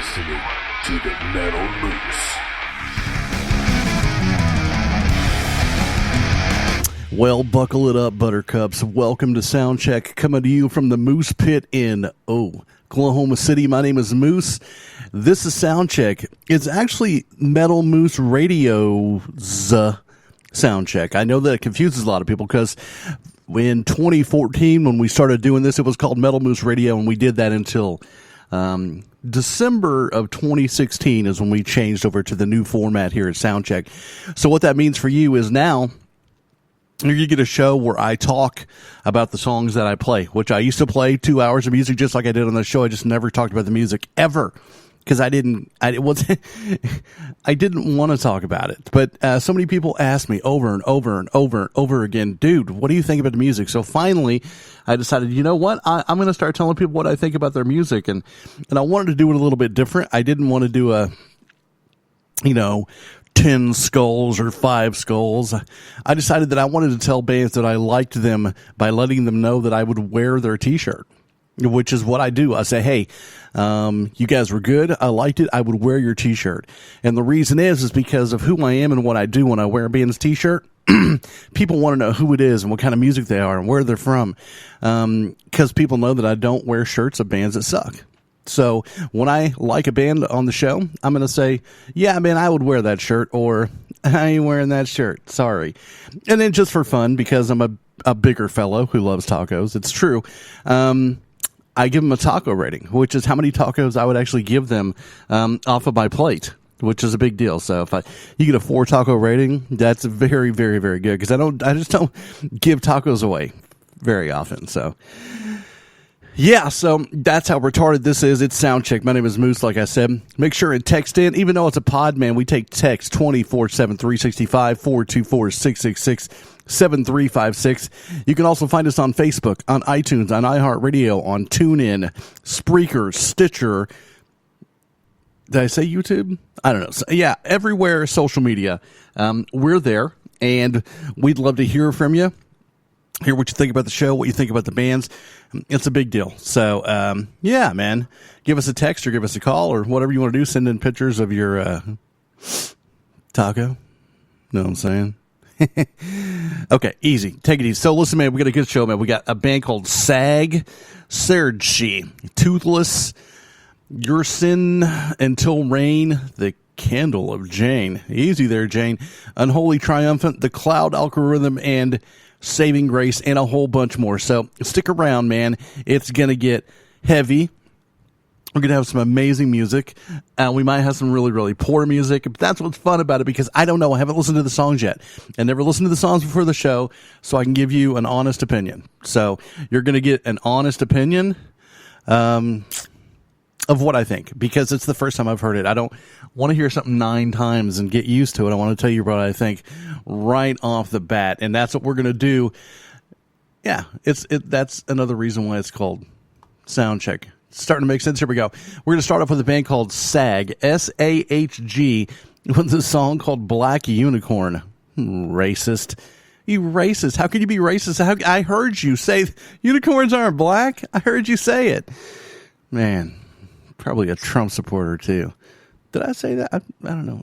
listening to the Metal Moose. Well, buckle it up, Buttercups. Welcome to Soundcheck, coming to you from the Moose Pit in Oklahoma City. My name is Moose. This is Soundcheck. It's actually Metal Moose Radio's Soundcheck. I know that it confuses a lot of people because in 2014, when we started doing this, it was called Metal Moose Radio, and we did that until December of 2016 is when we changed over to the new format here at Soundcheck. So what that means for you is now you get a show where I talk about the songs that I play, which I used to play 2 hours of music just like I did on the show. I just never talked about the music ever because I didn't want to talk about it. But so many people ask me over and over and over and over again, dude, what do you think about the music? So finally, I decided, you know what? I'm going to start telling people what I think about their music, and I wanted to do it a little bit different. I didn't want to do a 10 skulls or 5 skulls. I decided that I wanted to tell bands that I liked them by letting them know that I would wear their t-shirt, which is what I do. I say, hey, you guys were good. I liked it. I would wear your t-shirt. And the reason is because of who I am and what I do when I wear a band's t-shirt. People want to know who it is and what kind of music they are and where they're from. Because people know that I don't wear shirts of bands that suck. So when I like a band on the show, I'm going to say, yeah, man, I would wear that shirt, or I ain't wearing that shirt. Sorry. And then just for fun, because I'm a bigger fellow who loves tacos, it's true. I give them a taco rating, which is how many tacos I would actually give them off of my plate, which is a big deal. So if you get a 4 taco rating, that's very, very, very good, because I just don't give tacos away very often. So yeah, so that's how retarded this is. It's Soundcheck. My name is Moose, like I said. Make sure and text in. Even though it's a pod, man, we take text 24/7, 365, 424-666-7356. You can also find us on Facebook, on iTunes, on iHeartRadio, on TuneIn, Spreaker, Stitcher. Did I say YouTube? I don't know. So, yeah, everywhere, social media. We're there, and we'd love to hear from you. Hear what you think about the show, what you think about the bands. It's a big deal. So, yeah, man, give us a text or give us a call or whatever you want to do. Send in pictures of your taco. Know what I'm saying? Okay, easy. Take it easy. So, listen, man, we got a good show, man. We got a band called Sergey, Toothless, Your Sin Until Rain, The Candle of Jane. Easy there, Jane. Unholy Triumphant, The Cloud Algorithm, and Saving Grace, and a whole bunch more. So stick around, man. It's going to get heavy. We're going to have some amazing music. We might have some really, really poor music. But that's what's fun about it, because I don't know. I haven't listened to the songs yet. I never listened to the songs before the show, so I can give you an honest opinion. So you're going to get an honest opinion of what I think, because it's the first time I've heard it. I don't want to hear something 9 times and get used to it. I want to tell you what I think right off the bat, and that's what we're going to do. Yeah, that's another reason why it's called Soundcheck. It's starting to make sense. Here we go. We're going to start off with a band called SAG, S-A-H-G, with a song called Black Unicorn. Racist. You racist. How can you be racist? I heard you say unicorns aren't black. I heard you say it. Man. Probably a Trump supporter, too. Did I say that? I don't know.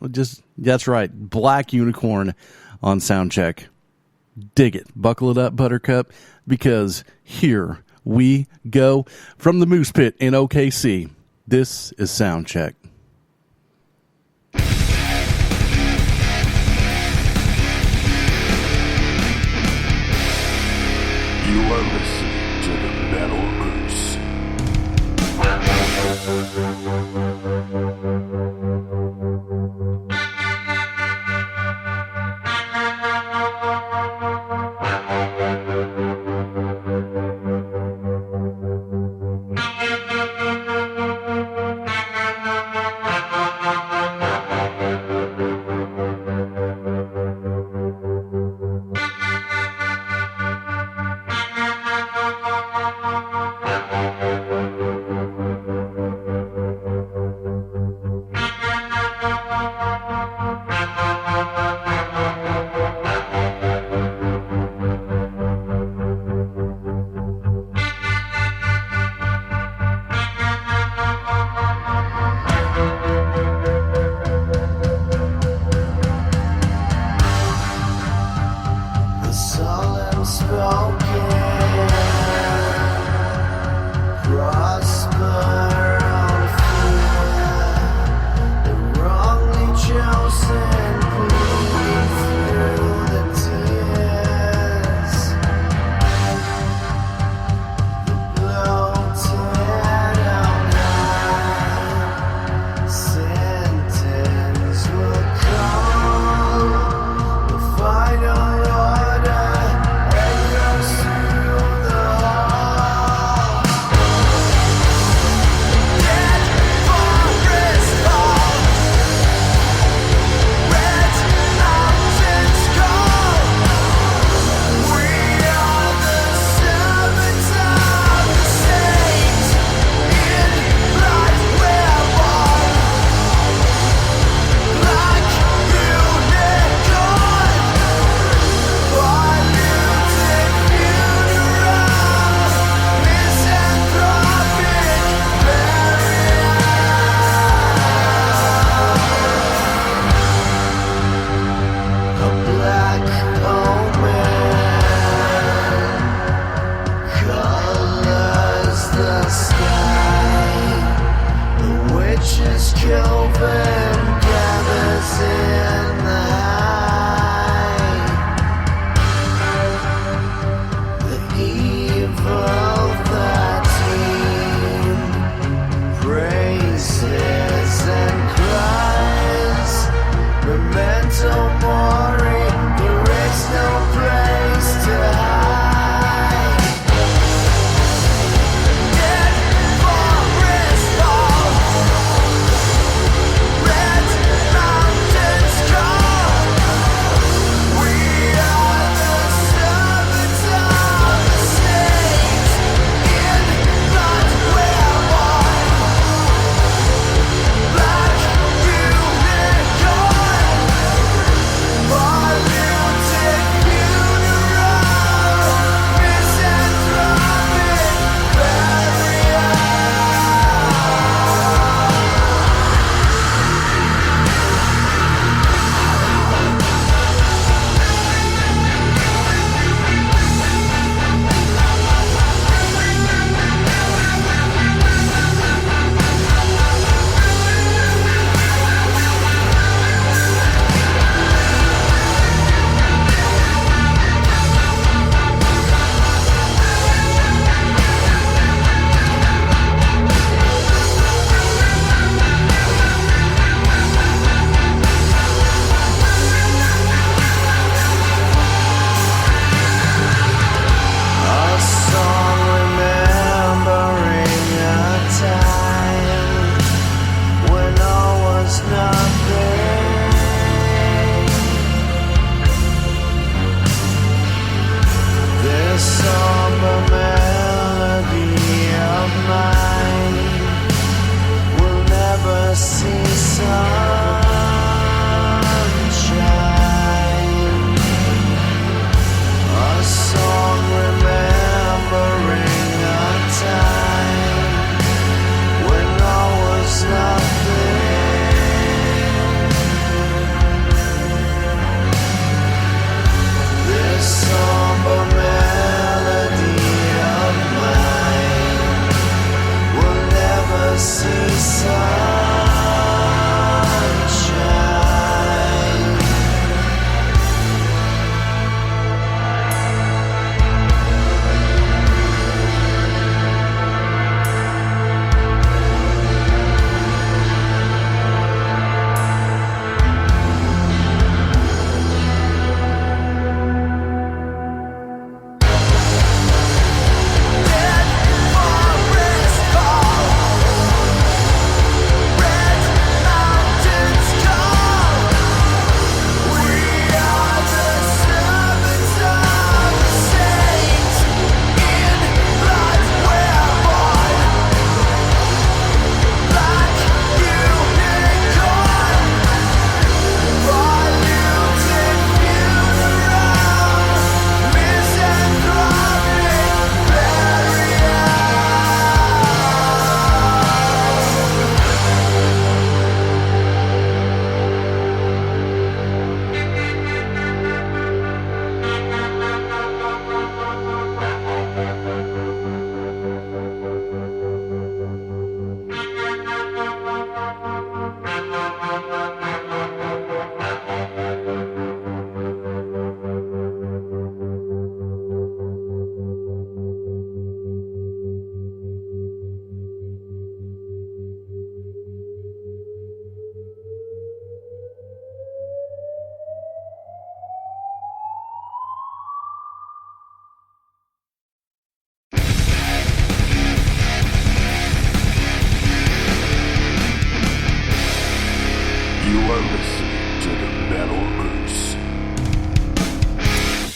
That's right. Black Unicorn on Soundcheck. Dig it. Buckle it up, Buttercup, because here we go from the Moose Pit in OKC. This is Soundcheck. You are listening to the Metal Moose. Final order echoes through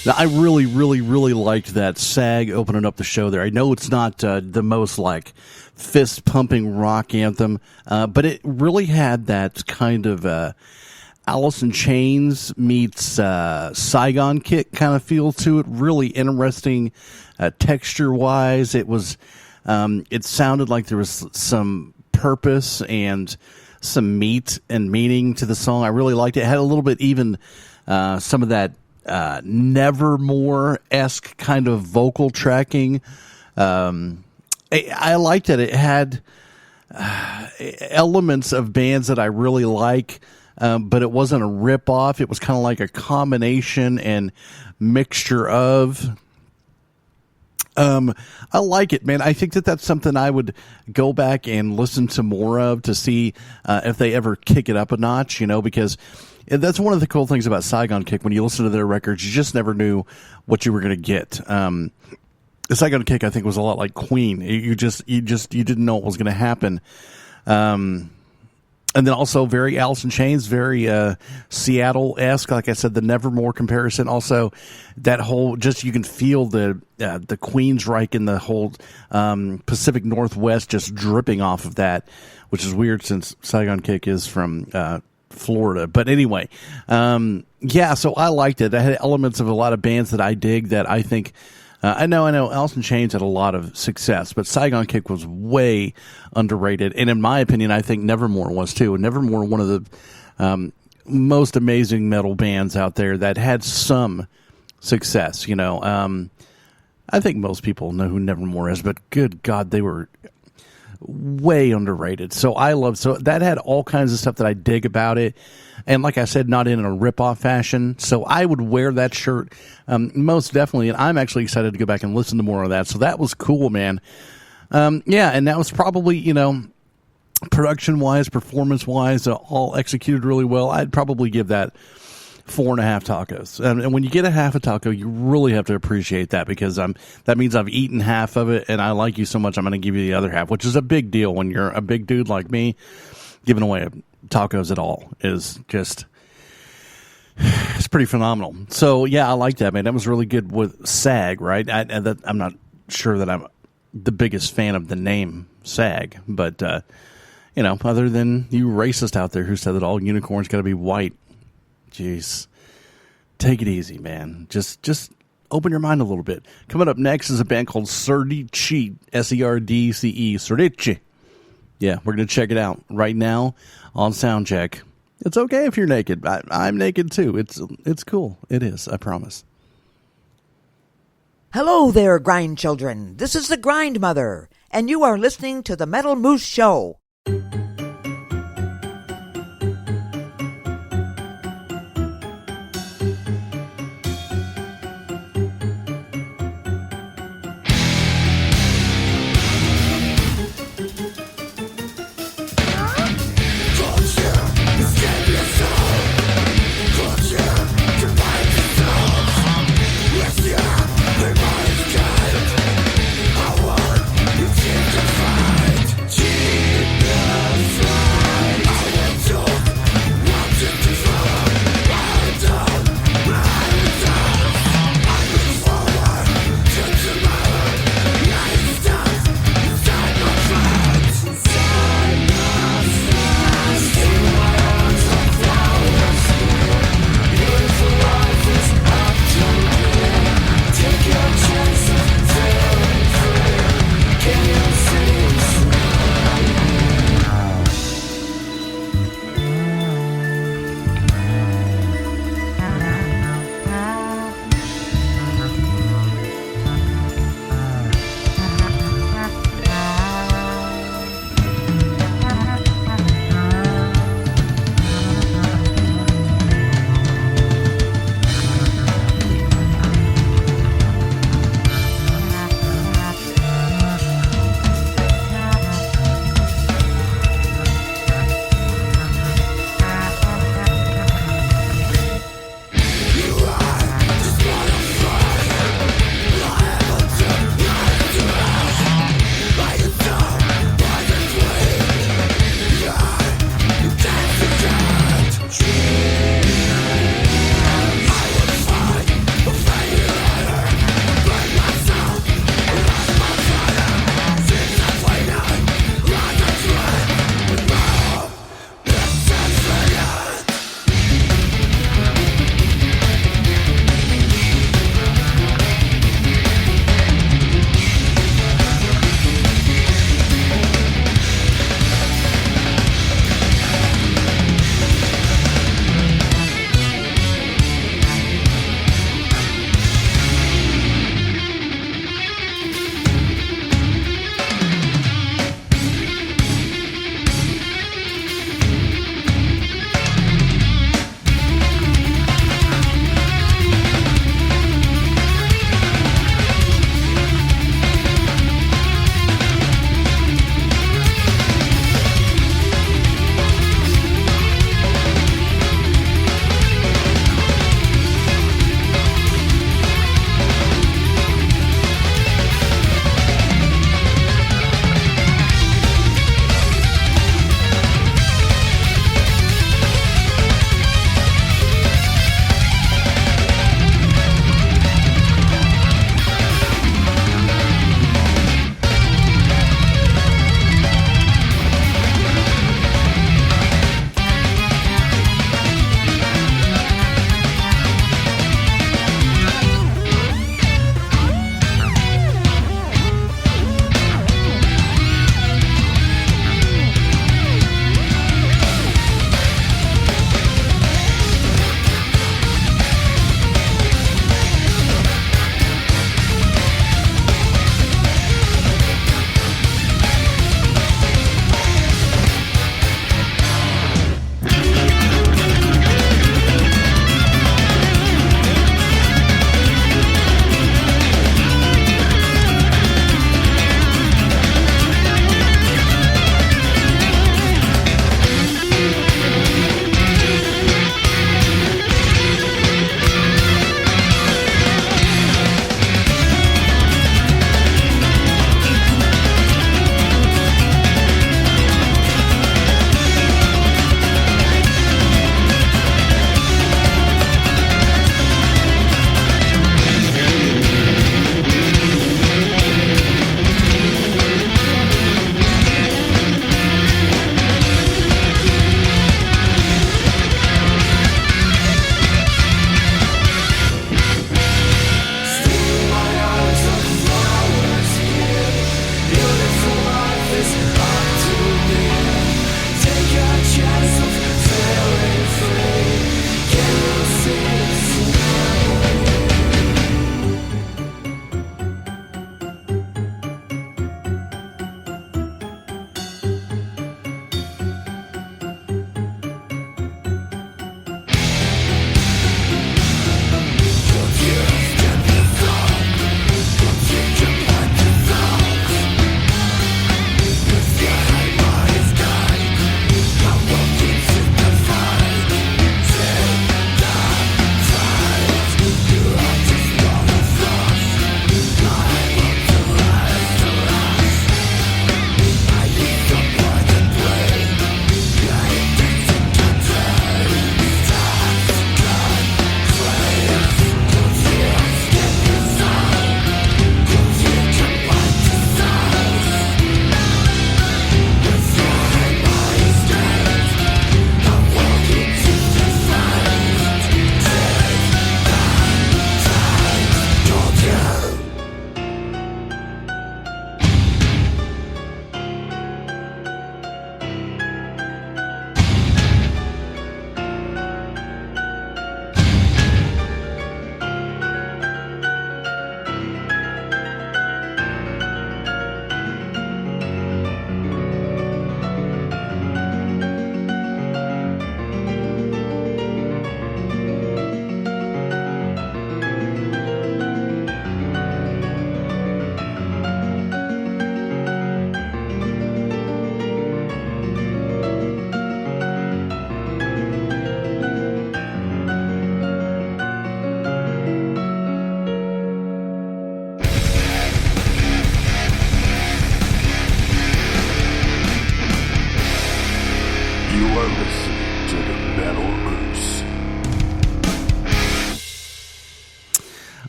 Now, I really, really, really liked that SAG opening up the show there. I know it's not the most like fist-pumping rock anthem, but it really had that kind of Alice in Chains meets Saigon Kick kind of feel to it. Really interesting texture-wise. It was. It sounded like there was some purpose and some meat and meaning to the song. I really liked it. It had a little bit even some of that Nevermore-esque kind of vocal tracking. I liked it. It had elements of bands that I really like, but it wasn't a rip-off. It was kind of like a combination and mixture of. I like it, man. I think that that's something I would go back and listen to more of to see if they ever kick it up a notch, because that's one of the cool things about Saigon Kick. When you listen to their records, you just never knew what you were going to get. The Saigon Kick, I think, was a lot like Queen. You didn't know what was going to happen. And then also very Alice in Chains, very Seattle-esque. Like I said, the Nevermore comparison. Also, that whole you can feel the Queensryche and the whole Pacific Northwest just dripping off of that, which is weird since Saigon Kick is from Florida. But anyway, so I liked it. I had elements of a lot of bands that I dig that I think. I know Alice in Chains had a lot of success, but Saigon Kick was way underrated. And in my opinion, I think Nevermore was too. And Nevermore, one of the most amazing metal bands out there that had some success, I think most people know who Nevermore is, but good God, they were way underrated. So that had all kinds of stuff that I dig about it. And like I said, not in a rip-off fashion. So I would wear that shirt most definitely. And I'm actually excited to go back and listen to more of that. So that was cool, man. And that was probably, production-wise, performance-wise, all executed really well. I'd probably give that 4.5 tacos. And when you get a half a taco, you really have to appreciate that because that means I've eaten half of it and I like you so much I'm going to give you the other half, which is a big deal when you're a big dude like me. Giving away tacos at all is just, it's pretty phenomenal. So yeah, I like that, man. That was really good with SAG, right? I'm not sure that I'm the biggest fan of the name SAG, but other than you racist out there who said that all unicorns got to be white. Jeez, take it easy, man. Just open your mind a little bit. Coming up next is a band called Serdice, S-E-R-D-C-E, Serdice. Yeah, we're going to check it out right now on Soundcheck. It's okay if you're naked. I'm naked too. It's cool. It is, I promise. Hello there, grind children. This is the Grind Mother, and you are listening to the Metal Moose Show. Cheat.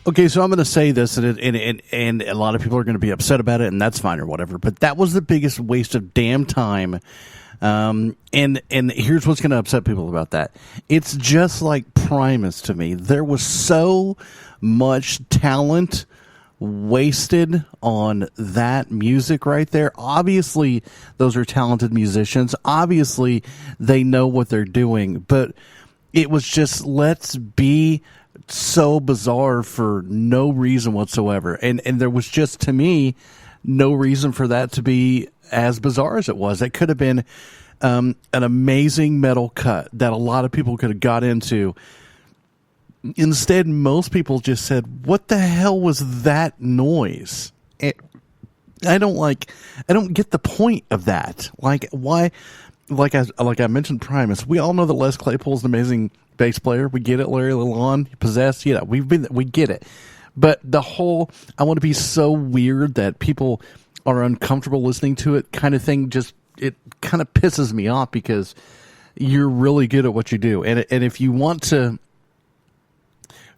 Okay, so I'm going to say this, and a lot of people are going to be upset about it, and that's fine or whatever. But that was the biggest waste of damn time. And here's what's going to upset people about that. It's just like Primus to me. There was so much talent wasted on that music right there. Obviously, those are talented musicians. Obviously, they know what they're doing. But it was just, let's be so bizarre for no reason whatsoever. And there was just, to me, no reason for that to be as bizarre as it was. It could have been an amazing metal cut that a lot of people could have got into. Instead, most people just said, what the hell was that noise? I don't get the point of that. Like, why? Like I mentioned Primus, we all know that Les Claypool's an amazing bass player. We get it. Larry Lalonde, Possessed, we get it. But the whole, I want to be so weird that people are uncomfortable listening to it kind of thing, it kind of pisses me off, because you're really good at what you do. And if you want to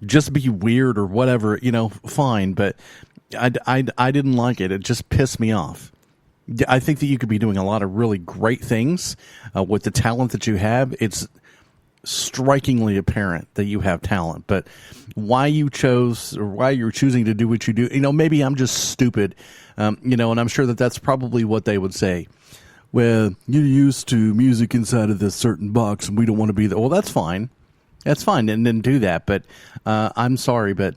just be weird or whatever, fine. But I didn't like it. It just pissed me off. I think that you could be doing a lot of really great things with the talent that you have. It's strikingly apparent that you have talent, but why you're choosing to do what you do, maybe I'm just stupid, and I'm sure that that's probably what they would say. Well, you're used to music inside of this certain box, and we don't want to be there. Well, that's fine. That's fine, and then do that. But I'm sorry, but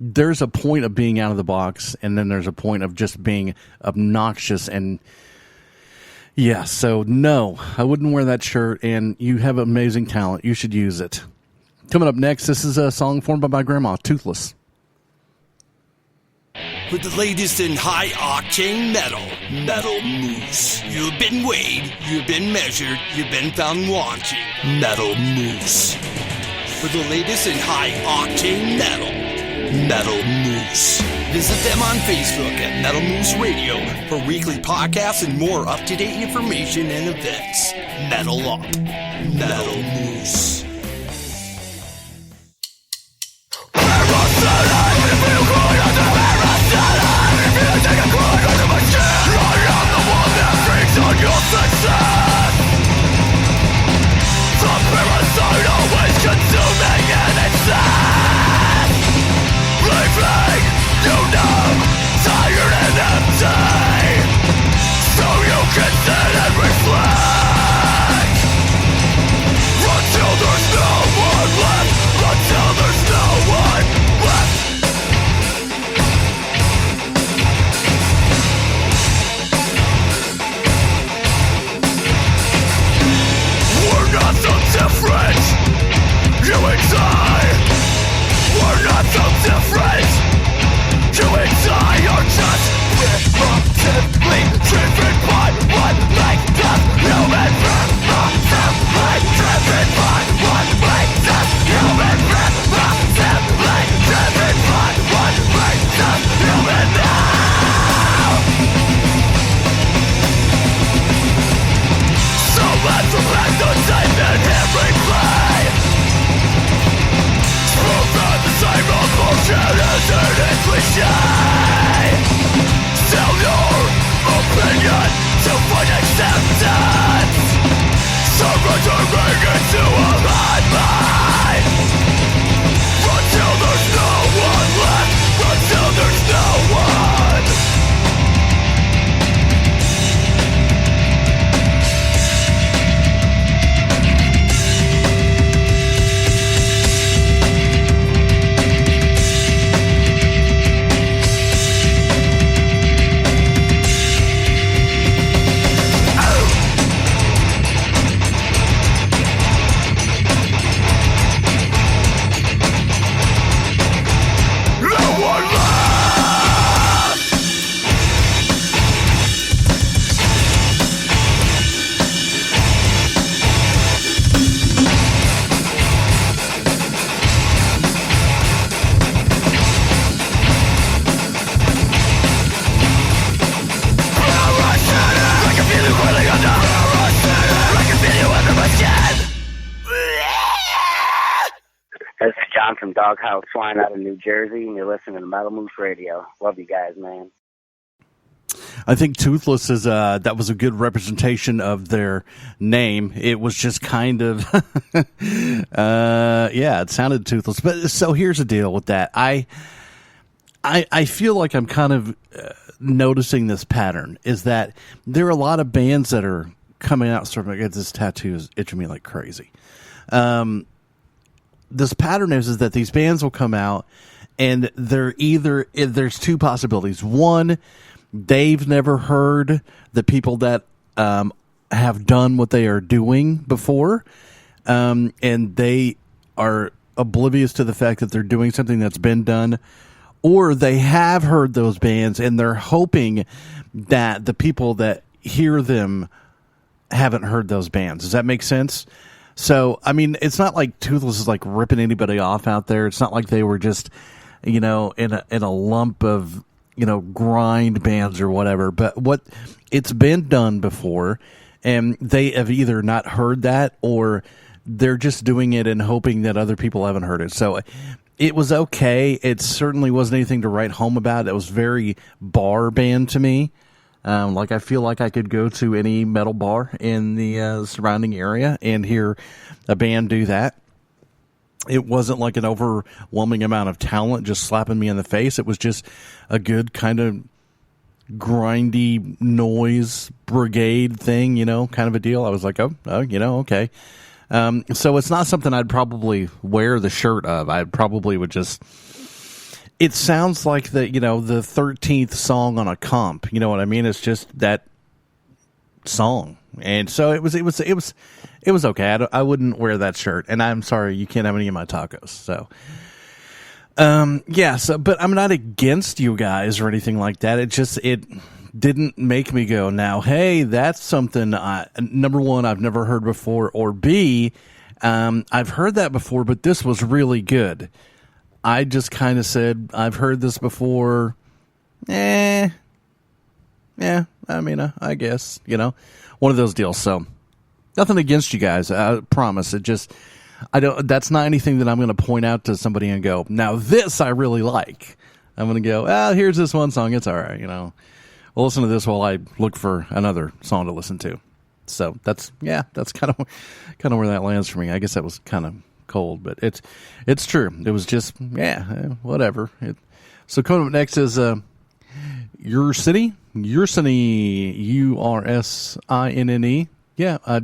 there's a point of being out of the box, and then there's a point of just being obnoxious. And yeah, so no, I wouldn't wear that shirt, and you have amazing talent. You should use it. Coming up next, this is a song formed by my grandma, Toothless. With the latest in high-octane Metal Moose. You've been weighed, you've been measured, you've been found wanting. Metal Moose. For the latest in high-octane Metal Moose. Visit them on Facebook at Metal Moose Radio for weekly podcasts and more up-to-date information and events. Metal Moose. On your success, the parasite always consuming in excess, leaving you numb, tired and empty, so you can sit and reflect, until there's no one left, until there's no one left. Not so different, you and I. We're not so different, you and I are just primitively driven by what makes us human. Primitively driven by what makes us human. Primitively driven by what makes us human now. So let's prepare the same in every play. Prove that the same old bullshit isn't a cliche. Sell your opinion to find acceptance. Surrendering into a limelight. Until there's no one left. Until there's no one. from Doghouse Swine out of New Jersey, and you're listening to Metal Moose Radio. Love you guys, man. I think Toothless is that was a good representation of their name. It was just kind of yeah, it sounded toothless. But so here's the deal with that. I feel like I'm kind of noticing this pattern is that there are a lot of bands that are coming out sort of like this tattoo is itching me like crazy. This pattern is that these bands will come out and there's two possibilities. One, they've never heard the people that have done what they are doing before, and they are oblivious to the fact that they're doing something that's been done, or they have heard those bands and they're hoping that the people that hear them haven't heard those bands. Does that make sense? So, I mean, it's not like Toothless is like ripping anybody off out there. It's not like they were just, in a lump of, grind bands or whatever. But what it's been done before, and they have either not heard that or they're just doing it and hoping that other people haven't heard it. So it was okay. It certainly wasn't anything to write home about. It was very bar band to me. I feel like I could go to any metal bar in the surrounding area and hear a band do that. It wasn't like an overwhelming amount of talent just slapping me in the face. It was just a good kind of grindy noise brigade thing, kind of a deal. I was like, okay. So it's not something I'd probably wear the shirt of. I probably would just... It sounds like the 13th song on a comp. You know what I mean? It's just that song, and so it was okay. I wouldn't wear that shirt, and I'm sorry you can't have any of my tacos. So, but I'm not against you guys or anything like that. It didn't make me go, now, hey, that's something. Number one, I've never heard before, or B, I've heard that before, but this was really good. I just kind of said, I've heard this before. Yeah, I mean, I guess, one of those deals. So nothing against you guys. I promise. That's not anything that I'm going to point out to somebody and go, now this I really like. I'm going to go, here's this one song. It's all right. We'll listen to this while I look for another song to listen to. So that's kind of where that lands for me. I guess that was kind of cold, but it's true. It was just whatever. So coming up next is Ursine, Ursine. Yeah.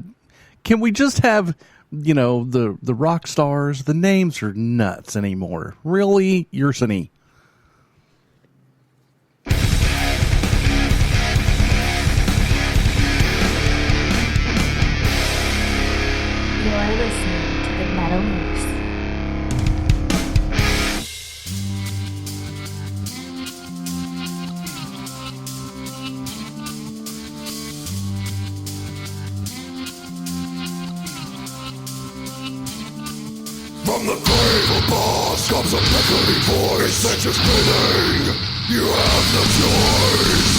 Can we just have the rock stars? The names are nuts anymore. Really, Ursine. You're listening to the Metal Moose. From the grave above comes a beckoning voice that you're spinning. You have no choice.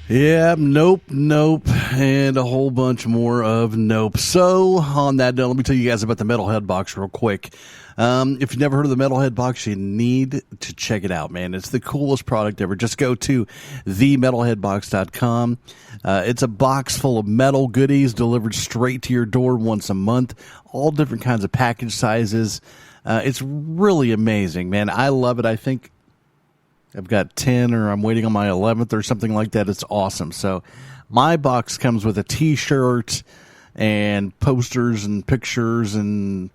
Yeah, nope, and a whole bunch more of nope. So, on that note, let me tell you guys about the Metalhead box real quick. If you've never heard of the Metalhead box, you need to check it out, man. It's the coolest product ever. Just go to themetalheadbox.com. It's a box full of metal goodies delivered straight to your door once a month, all different kinds of package sizes. It's really amazing, man. I love it. I think I've got 10 or I'm waiting on my 11th or something like that. It's awesome. So my box comes with a t-shirt and posters and pictures and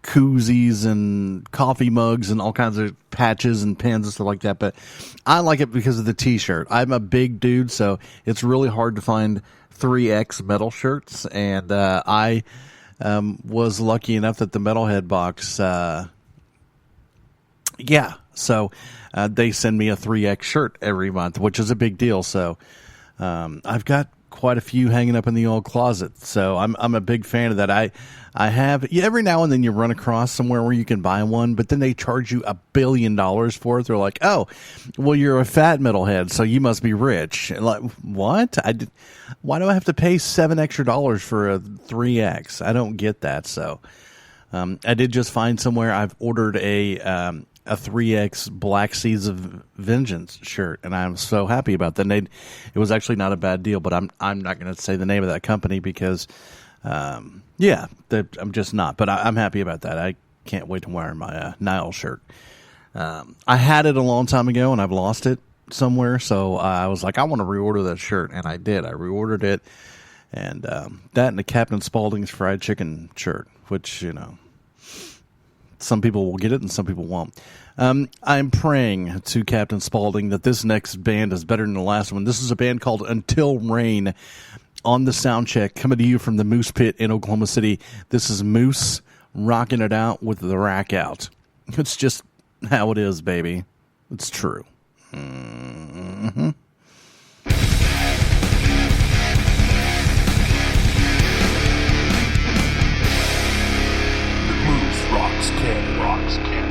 koozies and coffee mugs and all kinds of patches and pins and stuff like that. But I like it because of the t-shirt. I'm a big dude, so it's really hard to find 3X metal shirts. And I was lucky enough that the Metalhead box, so they send me a 3X shirt every month, which is a big deal. So I've got quite a few hanging up in the old closet. So I'm a big fan of that. I have, every now and then you run across somewhere where you can buy one, but then they charge you $1 billion for it. They're like, oh, well, you're a fat metalhead, so you must be rich. Like, what? Why do I have to pay $7 extra for a 3X? I don't get that. So I did just find somewhere I've ordered a 3X Black Seeds of Vengeance shirt, and I'm so happy about that. It was actually not a bad deal, but I'm not going to say the name of that company because, I'm just not. But I'm happy about that. I can't wait to wear my Nile shirt. I had it a long time ago, and I've lost it somewhere, so I was like, I want to reorder that shirt, and I did. I reordered it, and that and the Captain Spaulding's fried chicken shirt, which, some people will get it and some people won't. I'm praying to Captain Spaulding that this next band is better than the last one. This is a band called Until Rain on the Soundcheck, coming to you from the Moose Pit in Oklahoma City. This is Moose rocking it out with the rack out. It's just how it is, baby. It's true. Mm-hmm. Rocks Canada.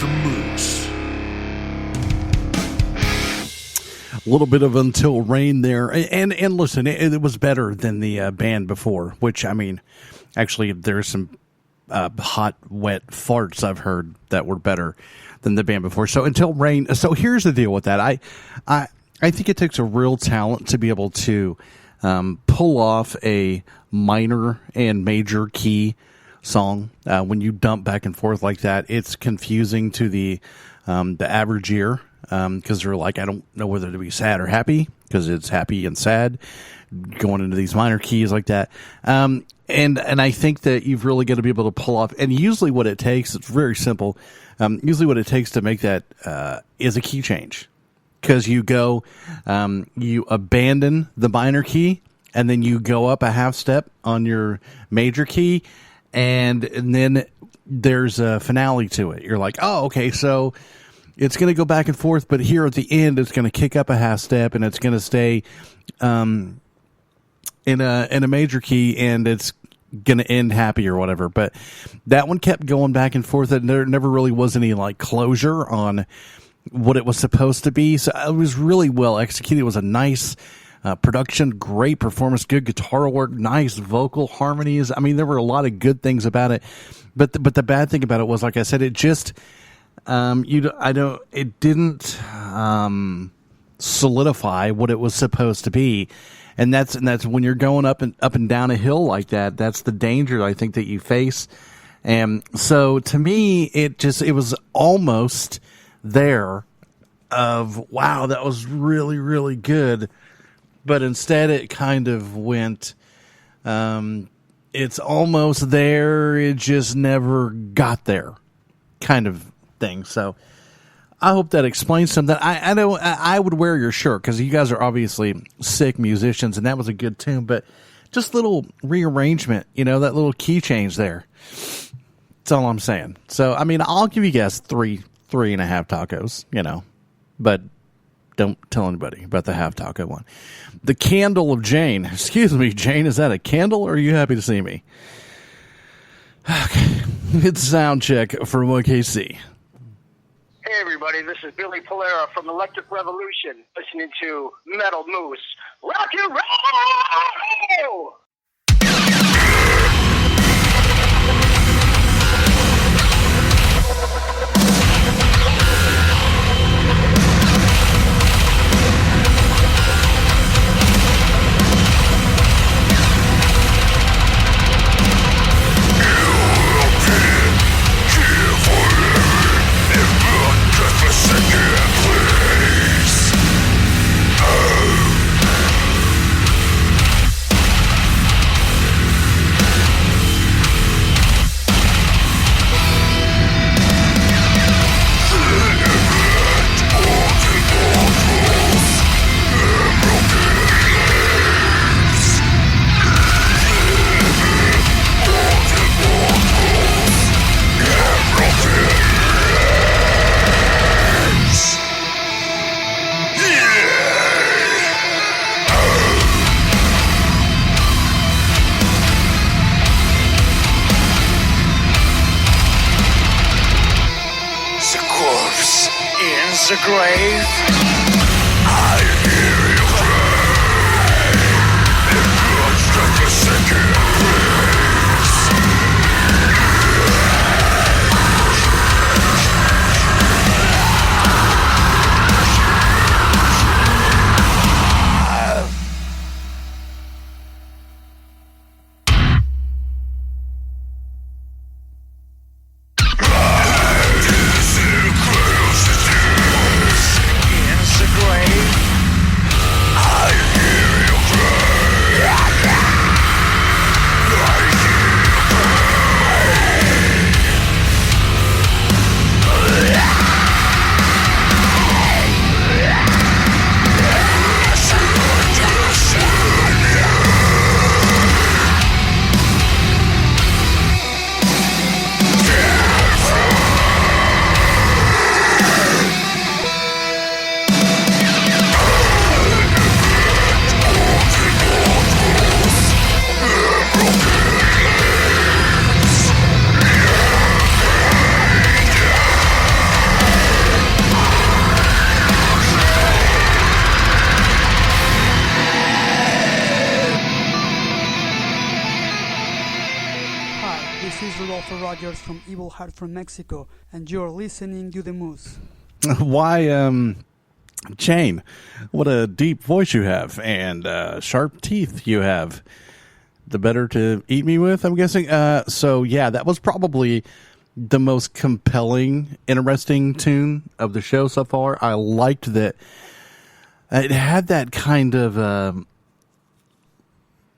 the Moose. A little bit of Until Rain there. And listen, it was better than the band before, which, I mean, actually, there's some hot, wet farts I've heard that were better than the band before. So Until Rain. So here's the deal with that. I think it takes a real talent to be able to pull off a minor and major key song. When you dump back and forth like that, it's confusing to the average ear, because they're like, I don't know whether to be sad or happy, because it's happy and sad going into these minor keys like that. And I think that you've really got to be able to pull off, and usually what it takes, it's very simple. Usually what it takes to make that is a key change, because you go, you abandon the minor key, and then you go up a half step on your major key, and then there's a finale to it. You're like, oh, okay, so it's going to go back and forth, but here at the end, it's going to kick up a half step, and it's going to stay in a major key, and it's going to end happy or whatever. But that one kept going back and forth, and there never really was any like closure on what it was supposed to be. So it was really well executed. It was a nice production, great performance, good guitar work, nice vocal harmonies. I mean, there were a lot of good things about it, but the bad thing about it was, like I said, it just it didn't solidify what it was supposed to be, and that's when you're going up and down a hill like that. That's the danger I think that you face. And so to me, it was almost there of, wow, that was really, really good. But instead it kind of went, it's almost there, it just never got there kind of thing. So I hope that explains something. I know I would wear your shirt, because you guys are obviously sick musicians, and that was a good tune, but just little rearrangement, that little key change there. That's all I'm saying. So, I mean, I'll give you guys 3.5 tacos, but don't tell anybody about the half taco one. The Candle of Jane. Excuse me, Jane, is that a candle, or are you happy to see me? Okay. It's Soundcheck from OKC. Hey everybody, this is Billy Polera from Electric Revolution, listening to Metal Moose. Rock and roll! The grave. I hear you cry. It looks like a second place. Rogers from Evil Heart from Mexico, and you're listening to the Moose. Why, Chain, what a deep voice you have, and sharp teeth you have. The better to eat me with, I'm guessing. So, yeah, that was probably the most compelling, interesting tune of the show so far. I liked that it had that kind of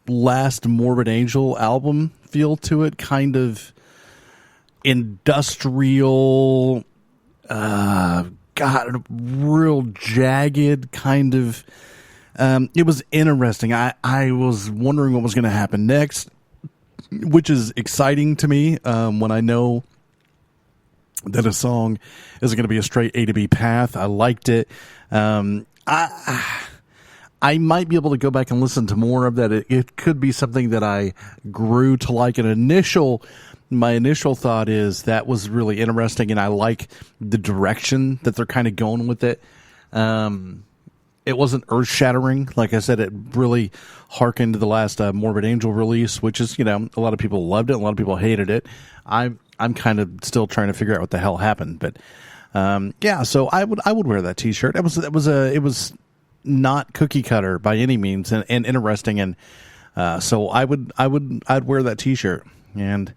last Morbid Angel album feel to it, kind of industrial, real jagged kind of. It was interesting. I was wondering what was going to happen next, which is exciting to me when I know that a song is going to be a straight A to B path. I liked it. I might be able to go back and listen to more of that. It could be something that I grew to like. My initial thought is that was really interesting, and I like the direction that they're kind of going with it. It wasn't earth-shattering. Like I said, it really harkened to the last Morbid Angel release, which is, a lot of people loved it, a lot of people hated it. I'm kind of still trying to figure out what the hell happened, but so I would wear that T-shirt. It was not cookie cutter by any means, and interesting, and so I'd wear that T-shirt. And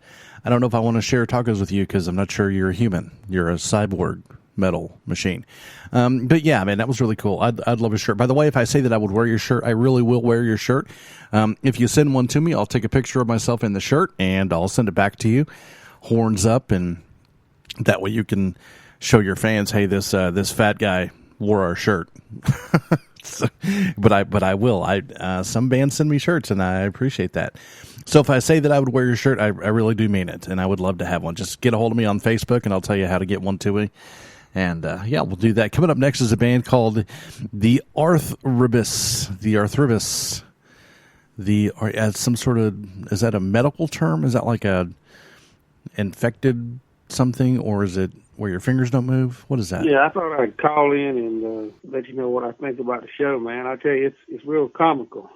I don't know if I want to share tacos with you because I'm not sure you're a human. You're a cyborg metal machine. But yeah, man, that was really cool. I'd love a shirt. By the way, if I say that I would wear your shirt, I really will wear your shirt. If you send one to me, I'll take a picture of myself in the shirt and I'll send it back to you, horns up, and that way you can show your fans, hey, this fat guy wore our shirt. But I will. Some bands send me shirts, and I appreciate that. So if I say that I would wear your shirt, I really do mean it, and I would love to have one. Just get a hold of me on Facebook, and I'll tell you how to get one to me. And we'll do that. Coming up next is a band called the Arthribus. The Arthribus. Some sort of, is that a medical term? Is that like a infected something, or is it where your fingers don't move? What is that? Yeah, I thought I'd call in and let you know what I think about the show, man. I tell you, it's real comical.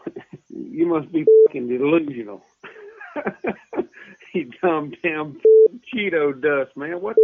You must be fucking delusional. You dumb damn Cheeto dust, man. What?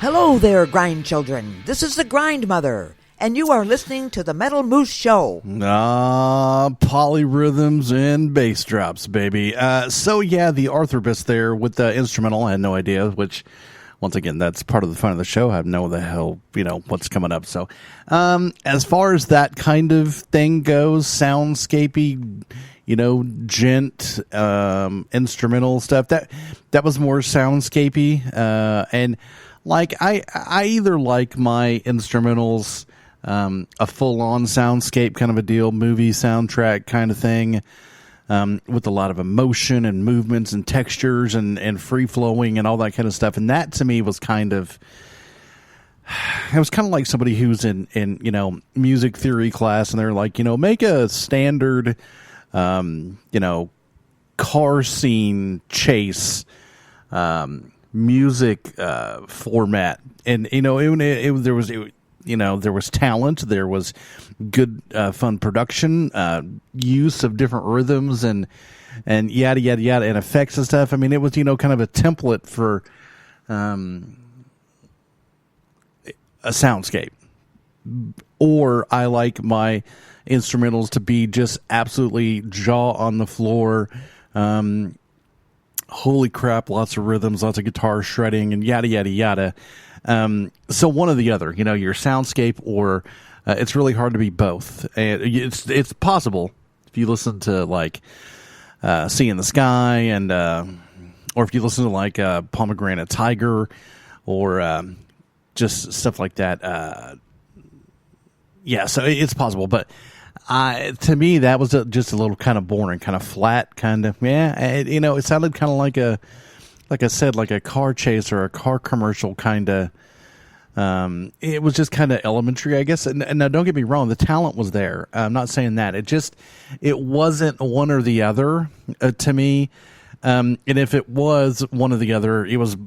Hello there, grind children. This is the Grind Mother, and you are listening to the Metal Moose Show. Polyrhythms and bass drops, baby. So yeah, the Arthropist there with the instrumental, I had no idea, which, once again, that's part of the fun of the show. I have no the hell, what's coming up. So, as far as that kind of thing goes, soundscapey, gent, instrumental stuff, that was more soundscapey, and like, I either like my instrumentals, a full-on soundscape kind of a deal, movie soundtrack kind of thing, with a lot of emotion and movements and textures and free-flowing and all that kind of stuff. And that, to me, was kind of... It was kind of like somebody who's in music theory class, and they're like, make a standard, car scene chase, music format, and there was talent, there was good fun production, use of different rhythms and yada yada yada, and effects and stuff. I mean, it was kind of a template for a soundscape. Or I like my instrumentals to be just absolutely jaw on the floor. Holy crap, lots of rhythms, lots of guitar shredding, and yada, yada, yada. So one or the other, your soundscape, or it's really hard to be both. And it's possible if you listen to, like, Sea in the Sky, and or if you listen to, like, Pomegranate Tiger, or just stuff like that. Yeah, so it's possible, but... to me, that was just a little kind of boring, kind of flat, kind of, it sounded kind of like like I said, like a car chase or a car commercial kind of, it was just kind of elementary, I guess. And now, don't get me wrong, the talent was there. I'm not saying that. It wasn't one or the other to me. And if it was one or the other, it was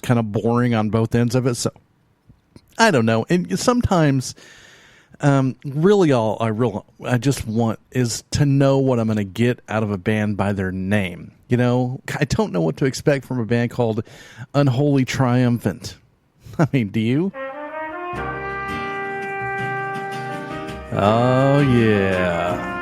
kind of boring on both ends of it. So, I don't know. And sometimes... really all I just want is to know what I'm going to get out of a band by their name. I don't know what to expect from a band called Unholy Triumphant. I mean, do you? Oh, yeah.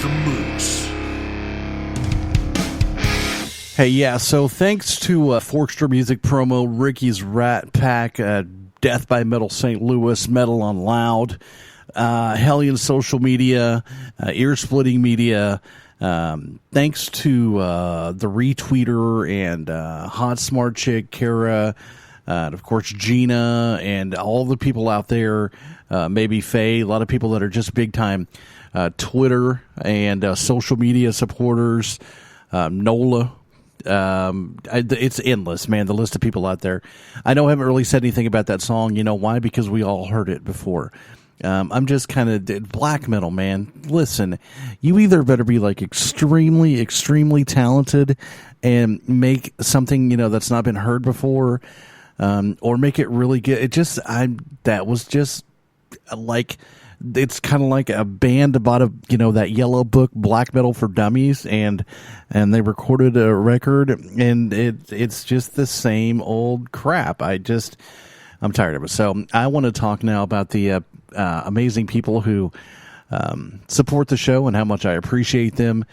the Moose. Hey, yeah, so thanks to Forkster Music Promo, Ricky's Rat Pack, Death by Metal St. Louis, Metal on Loud, Hellion Social Media, Ear Splitting Media, thanks to the Retweeter and Hot Smart Chick, Kara, and of course Gina, and all the people out there, maybe Faye, a lot of people that are just big time Twitter and social media supporters, NOLA. It's endless, man, the list of people out there. I know I haven't really said anything about that song. You know why? Because we all heard it before. I'm just kind of black metal, man. Listen, you either better be like extremely, extremely talented and make something, you know, that's not been heard before, or make it really good. That was just like, it's kind of like a band about that yellow book, Black Metal for Dummies, and they recorded a record, and it's just the same old crap. I'm tired of it. So I want to talk now about the amazing people who support the show and how much I appreciate them.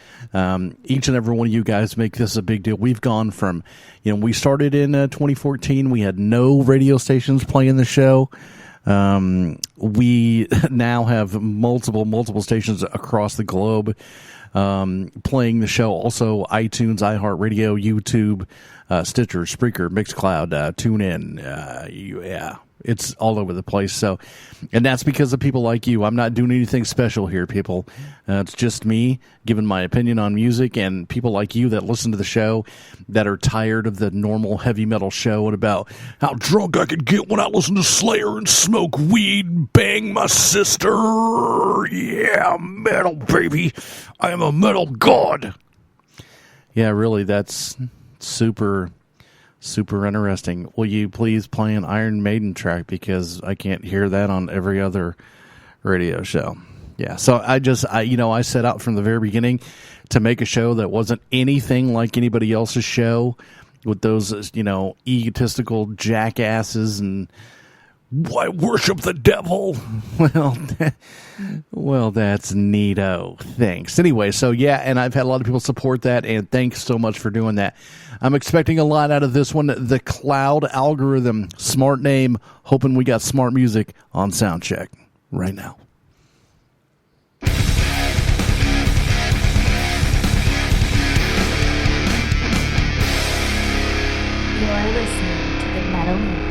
Each and every one of you guys make this a big deal. We've gone from, we started in 2014. We had no radio stations playing the show. We now have multiple stations across the globe playing the show. Also, iTunes, iHeartRadio, YouTube, Stitcher, Spreaker, Mixcloud, TuneIn. It's all over the place. So, and that's because of people like you. I'm not doing anything special here, people. It's just me giving my opinion on music, and people like you that listen to the show that are tired of the normal heavy metal show and about how drunk I could get when I listen to Slayer and smoke weed, bang my sister. Yeah, metal, baby. I am a metal god. Yeah, really, that's super interesting. Will you please play an Iron Maiden track, because I can't hear that on every other radio show. Yeah, so I set out from the very beginning to make a show that wasn't anything like anybody else's show with those, egotistical jackasses and why worship the devil? Well, that's neato. Thanks. Anyway, so yeah, and I've had a lot of people support that, and thanks so much for doing that. I'm expecting a lot out of this one. The Cloud Algorithm, smart name, hoping we got smart music on Soundcheck right now. You're listening to the Metal Moose.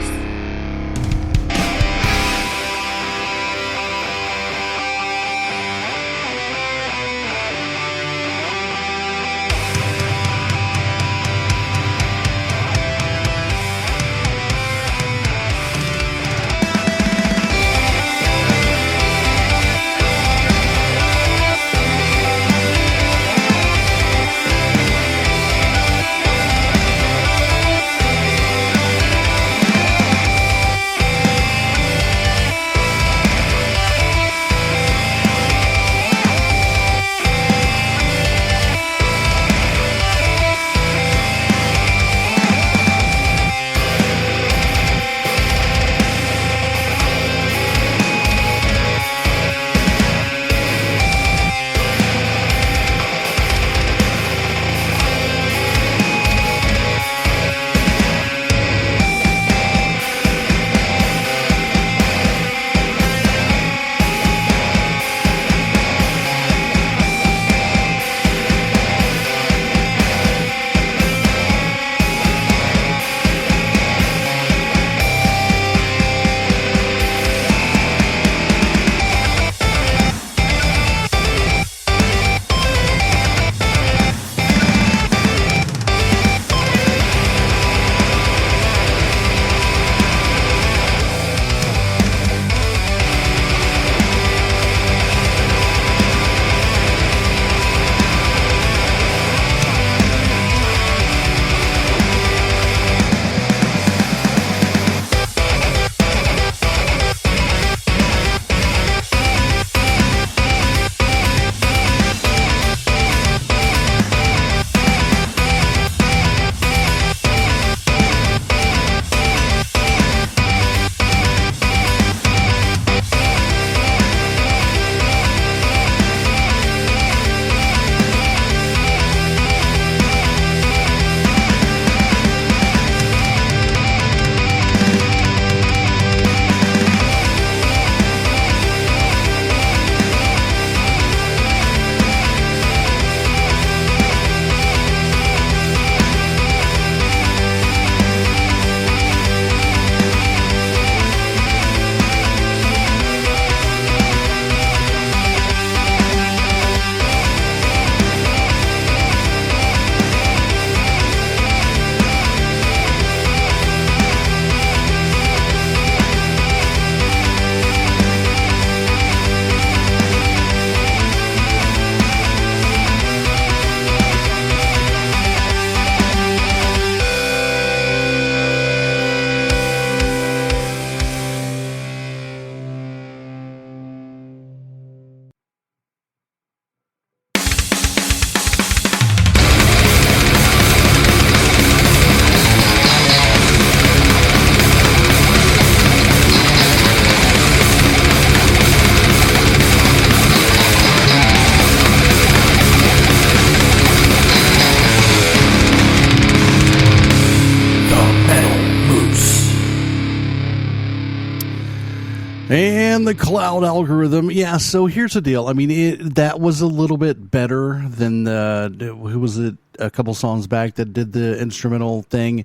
the cloud algorithm. Yeah, so here's the deal. I mean, that was a little bit better than who was it a couple songs back that did the instrumental thing.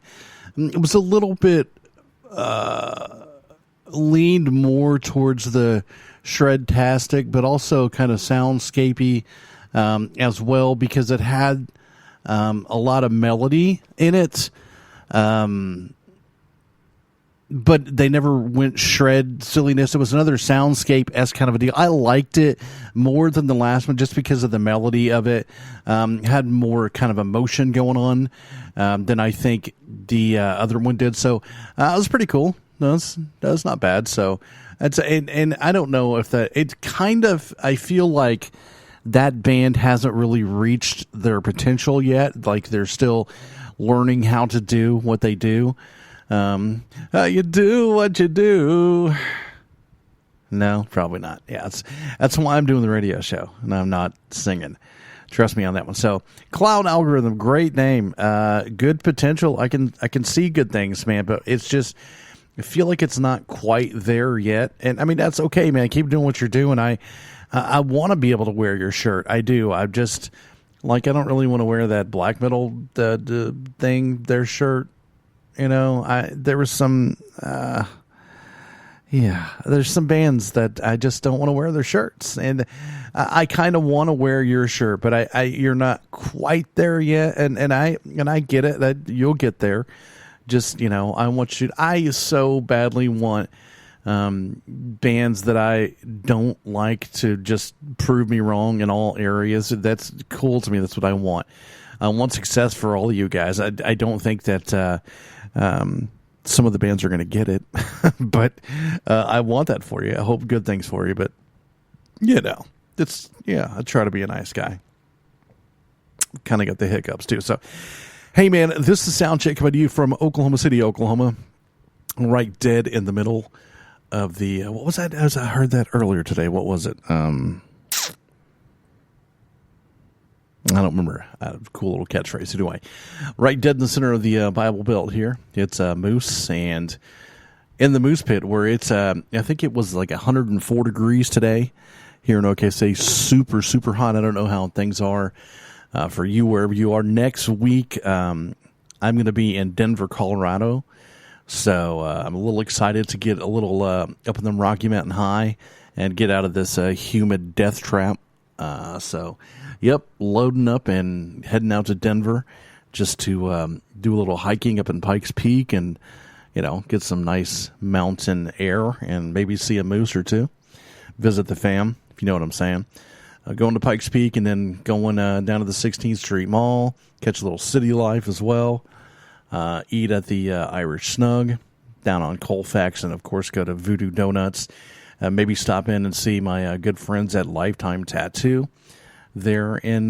It was a little bit leaned more towards the shred-tastic, but also kind of soundscapey as well, because it had a lot of melody in it. But they never went shred silliness. It was another soundscape-esque kind of a deal. I liked it more than the last one just because of the melody of it. Had more kind of emotion going on than I think the other one did. So it was pretty cool. That was not bad. So and I don't know if that, it's kind of, I feel like that band hasn't really reached their potential yet. Like they're still learning how to do what they do. You do what you do. No, probably not. Yeah, that's why I'm doing the radio show and I'm not singing. Trust me on that one. So, Cloud Algorithm, great name, good potential. I can see good things, man. But it's just, I feel like it's not quite there yet. And I mean, that's okay, man. Keep doing what you're doing. I want to be able to wear your shirt. I do. I just like, I don't really want to wear that black metal the thing, their shirt. You know, there was some, there's some bands that I just don't want to wear their shirts, and I kind of want to wear your shirt, but you're not quite there yet, and I get it that you'll get there. Just, you know, I so badly want bands that I don't like to just prove me wrong in all areas. That's cool to me. That's what I want. I want success for all of you guys. I don't think that some of the bands are going to get it, but I want that for you. I hope good things for you, but you know, I try to be a nice guy. Kind of got the hiccups too. So, hey man, this is Soundcheck coming to you from Oklahoma City, Oklahoma, right dead in the middle of the, what was that? As I heard that earlier today, what was it? I don't remember. A cool little catchphrase. Who do I? Right dead in the center of the Bible Belt here. It's Moose, and in the Moose Pit where it's, I think it was like 104 degrees today here in OKC. Super, super hot. I don't know how things are for you wherever you are. Next week, I'm going to be in Denver, Colorado. So I'm a little excited to get a little up in the Rocky Mountain High and get out of this humid death trap. Yep, loading up and heading out to Denver just to do a little hiking up in Pikes Peak and, you know, get some nice mountain air and maybe see a moose or two. Visit the fam, if you know what I'm saying. Going to Pikes Peak and then going down to the 16th Street Mall, catch a little city life as well. Eat at the Irish Snug down on Colfax, and, of course, go to Voodoo Donuts. Maybe stop in and see my good friends at Lifetime Tattoo there in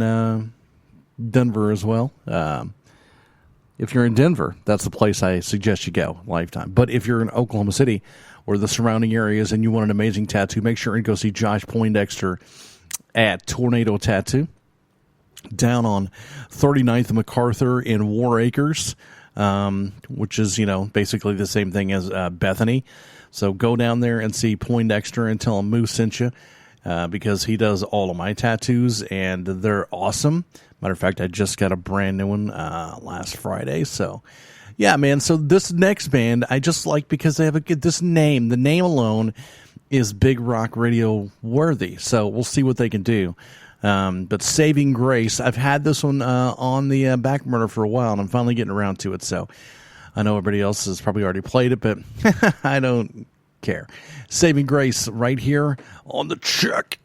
Denver as well. If you're in Denver, that's the place I suggest you go, Lifetime. But if you're in Oklahoma City or the surrounding areas and you want an amazing tattoo, make sure and go see Josh Poindexter at Tornado Tattoo down on 39th and MacArthur in War Acres, which is, you know, basically the same thing as Bethany. So go down there and see Poindexter and tell him Moose sent you. Because he does all of my tattoos, and they're awesome. Matter of fact, I just got a brand new one last Friday. So, yeah, man. So this next band, I just like because they have this name. The name alone is Big Rock Radio worthy. So we'll see what they can do. But Saving Grace, I've had this one on the back burner for a while, and I'm finally getting around to it. So I know everybody else has probably already played it, but I don't care. Saving Grace right here on the check.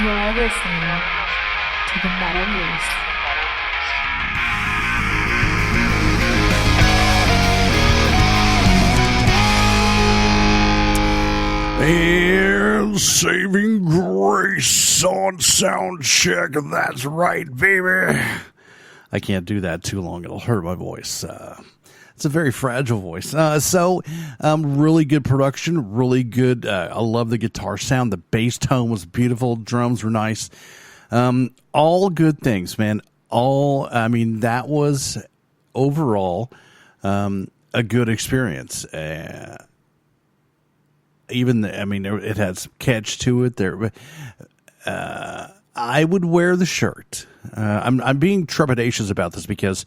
You're listening to the Metal Moose. And saving grace on Soundcheck. That's right, baby. I can't do that too long. It'll hurt my voice. It's a very fragile voice. Really good production, really good. I love the guitar sound. The bass tone was beautiful. Drums were nice. All good things, man. That was overall a good experience. It had some catch to it there. I would wear the shirt. I'm being trepidatious about this because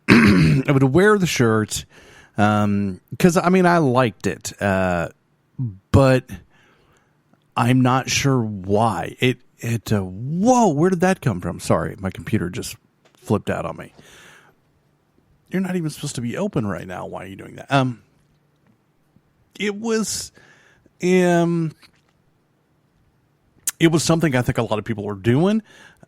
I would wear the shirt because I liked it, but I'm not sure why. Whoa, where did that come from? Sorry, my computer just flipped out on me. You're not even supposed to be open right now. Why are you doing that? It was something I think a lot of people were doing.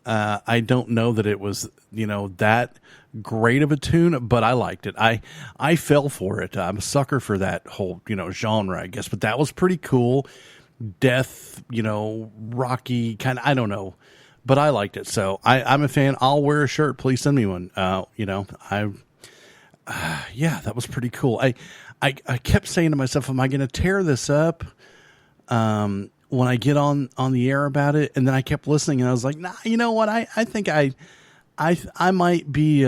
I don't know that it was, that great of a tune, but I liked it. I fell for it. I'm a sucker for that whole, genre, I guess, but that was pretty cool. Death, rocky kind of, I don't know, but I liked it. So I'm a fan. I'll wear a shirt. Please send me one. Yeah, that was pretty cool. I kept saying to myself, am I going to tear this up? When I get on the air about it, and then I kept listening, and I was like, nah, you know what? I think I might be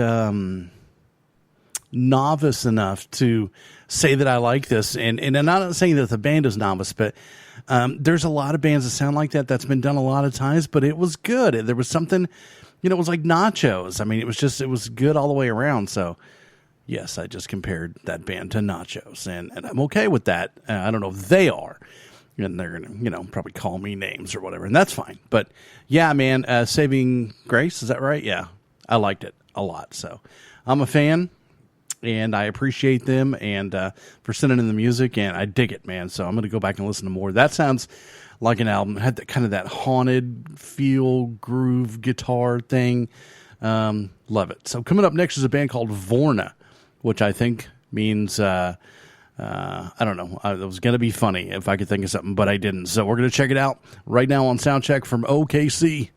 novice enough to say that I like this, and I'm not saying that the band is novice, but there's a lot of bands that sound like that. That's been done a lot of times, but it was good. There was something, it was like nachos. It was good all the way around. So yes, I just compared that band to nachos, and I'm okay with that. I don't know if they are. And they're going to, probably call me names or whatever, and that's fine. But, yeah, man, Saving Grace, is that right? Yeah, I liked it a lot. So I'm a fan, and I appreciate them and for sending in the music, and I dig it, man. So I'm going to go back and listen to more. That sounds like an album. It had that kind of that haunted feel, groove, guitar thing. Love it. So coming up next is a band called Vorna, which I think means... I don't know. It was going to be funny if I could think of something, but I didn't. So we're going to check it out right now on Soundcheck from OKC.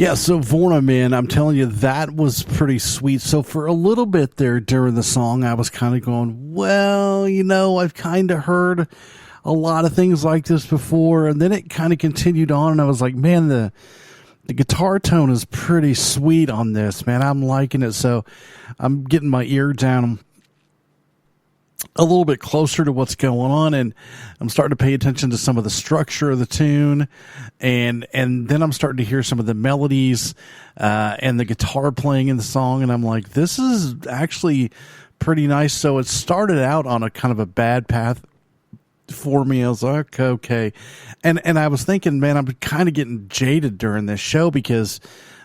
Yeah, so Vorna, man, I'm telling you, that was pretty sweet. So for a little bit there during the song, I was kind of going, well, I've kind of heard a lot of things like this before. And then it kind of continued on, and I was like, man, the guitar tone is pretty sweet on this, man. I'm liking it. So I'm getting my ear down a little bit closer to what's going on, and I'm starting to pay attention to some of the structure of the tune, and then I'm starting to hear some of the melodies and the guitar playing in the song, and I'm like, this is actually pretty nice. So it started out on a kind of a bad path for me. I was like, okay. And I was thinking, man, I'm kind of getting jaded during this show because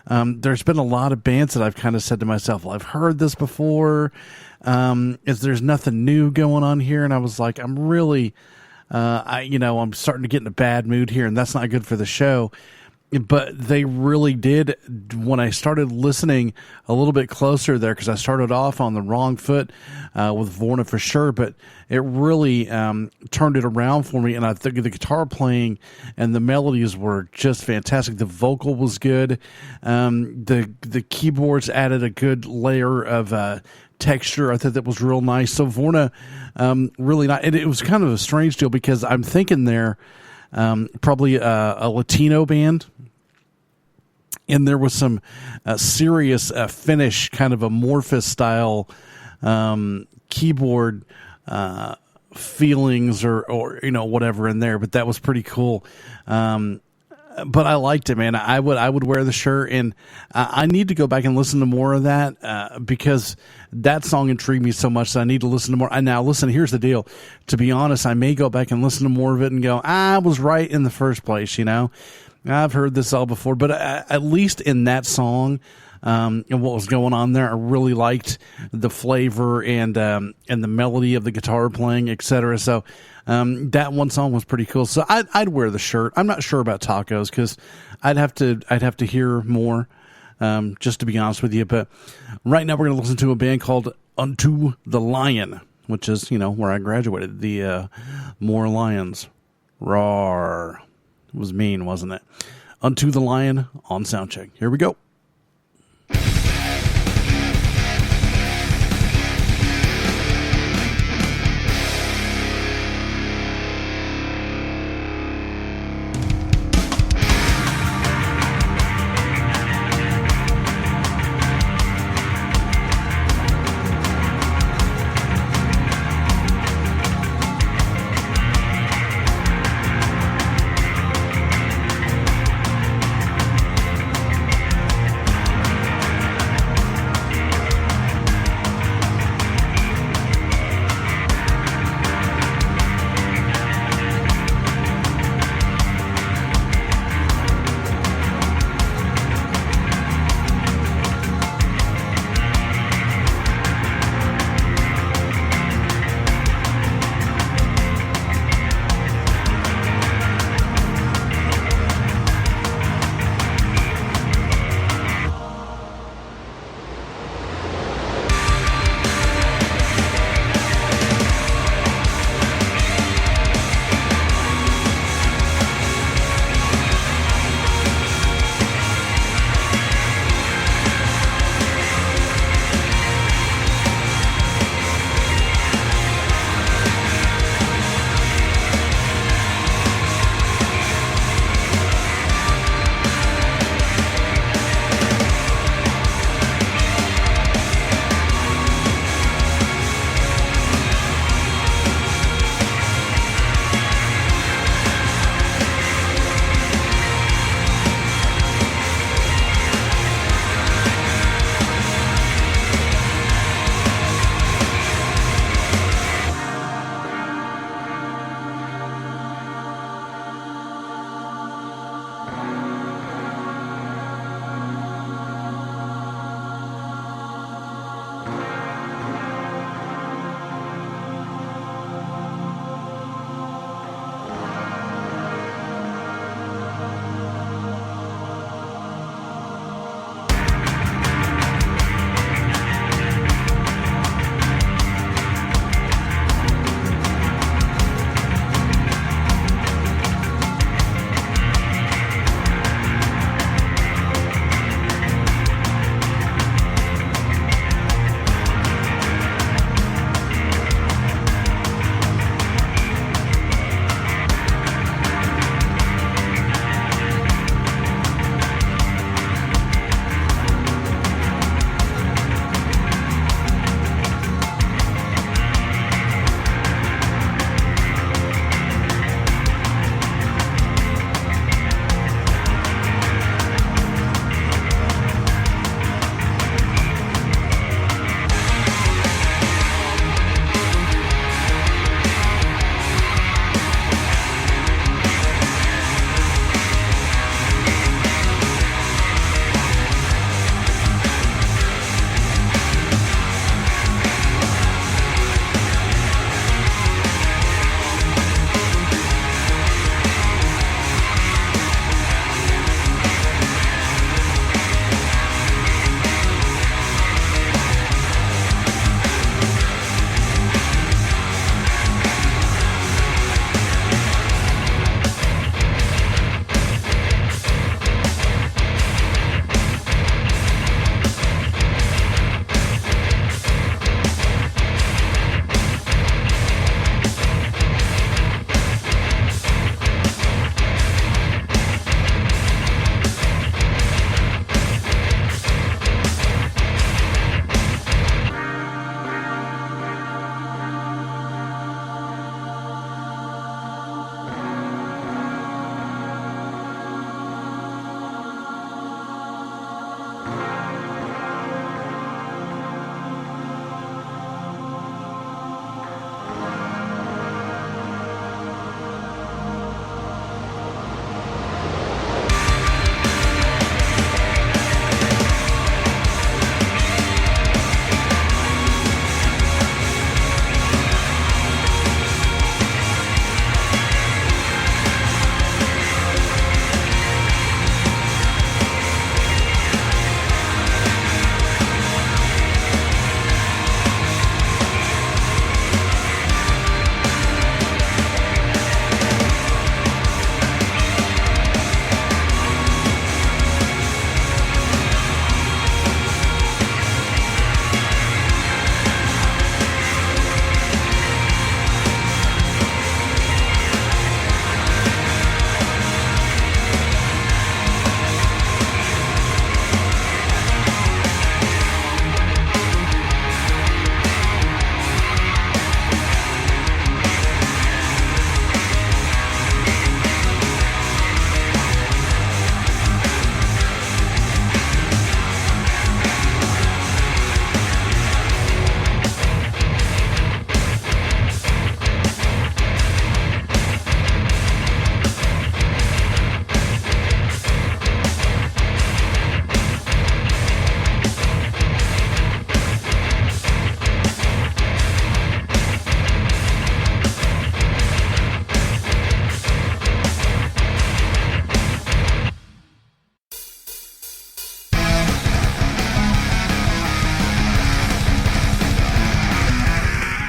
there's been a lot of bands that I've kind of said to myself, well, I've heard this before. There's nothing new going on here. And I was like, I'm really, I'm starting to get in a bad mood here, and that's not good for the show. But they really did, when I started listening a little bit closer there, because I started off on the wrong foot with Vorna for sure, but it really turned it around for me, and I think the guitar playing and the melodies were just fantastic. The vocal was good. The keyboards added a good layer of texture. I thought that was real nice. So Vorna, really nice. And it was kind of a strange deal because I'm thinking they're probably a Latino band. And there was some serious Finnish kind of amorphous style keyboard feelings or whatever in there, but that was pretty cool. But I liked it, man. I would wear the shirt, and I need to go back and listen to more of that because that song intrigued me so much that I need to listen to more. And now, listen, here's the deal. To be honest, I may go back and listen to more of it and go, I was right in the first place, I've heard this all before, but at least in that song and what was going on there, I really liked the flavor and the melody of the guitar playing, etc. So that one song was pretty cool. So I'd wear the shirt. I'm not sure about Tacos because I'd have to hear more, just to be honest with you. But right now we're going to listen to a band called Unto the Lion, which is where I graduated. The More Lions, roar. It was mean, wasn't it? Unto the Lion on Soundcheck. Here we go.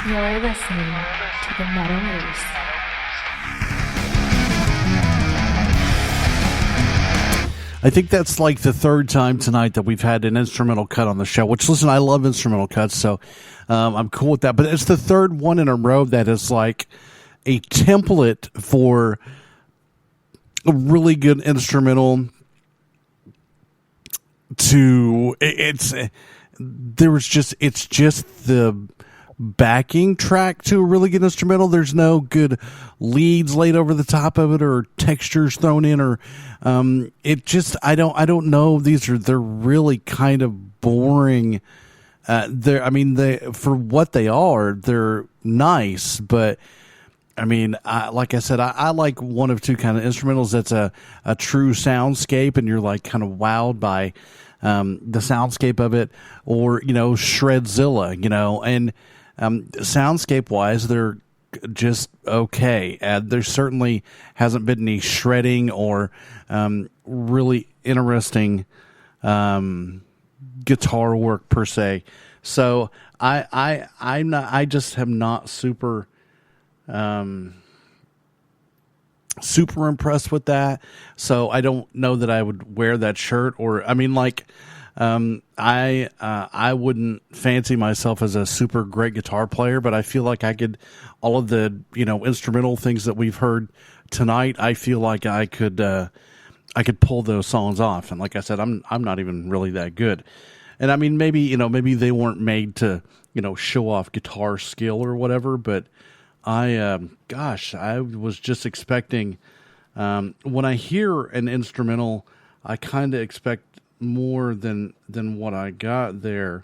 You're listening to the Metal Moose. I think that's like the third time tonight that we've had an instrumental cut on the show, which, listen, I love instrumental cuts, so I'm cool with that. But it's the third one in a row that is like a template for a really good instrumental it's just the backing track to a really good instrumental. There's no good leads laid over the top of it or textures thrown in, or it just I don't know. They're really kind of boring. For what they are, they're nice, but I mean, like I said, I like one of two kind of instrumentals that's a true soundscape, and you're like kind of wowed by the soundscape of it, or Shredzilla, and soundscape wise, they're just okay. There certainly hasn't been any shredding or really interesting guitar work per se. So I just am not super impressed with that. So I don't know that I would wear that shirt, or I wouldn't fancy myself as a super great guitar player, but I feel like I could, all of the, instrumental things that we've heard tonight, I feel like I could pull those songs off. And like I said, I'm not even really that good. And I mean, maybe they weren't made to, show off guitar skill or whatever, but I was just expecting, when I hear an instrumental, I kind of expect more than what I got there,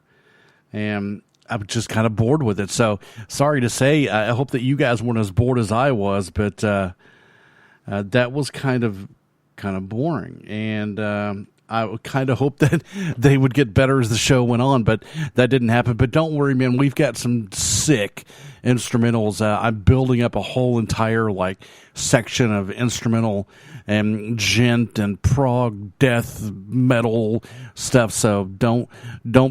and I'm just kind of bored with it. So sorry to say, I hope that you guys weren't as bored as I was, but that was kind of boring, and I kind of hope that they would get better as the show went on, but that didn't happen. But don't worry, man, we've got some sick instrumentals. I'm building up a whole entire section of instrumental and djent and prog death metal stuff. So don't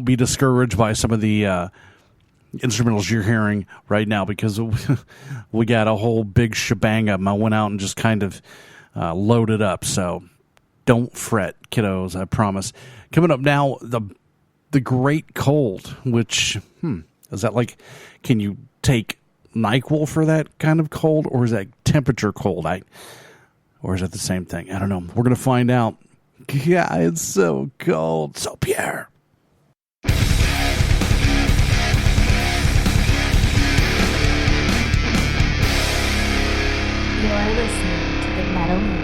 be discouraged by some of the instrumentals you're hearing right now, because we got a whole big shebang of them. I went out and just kind of loaded up. So don't fret, kiddos, I promise. Coming up now, the Great Cold, which, is that can you take NyQuil for that kind of cold, or is that temperature cold? Or is that the same thing? I don't know. We're going to find out. Yeah, it's so cold. So Pierre. You're listening to the Metal Moose.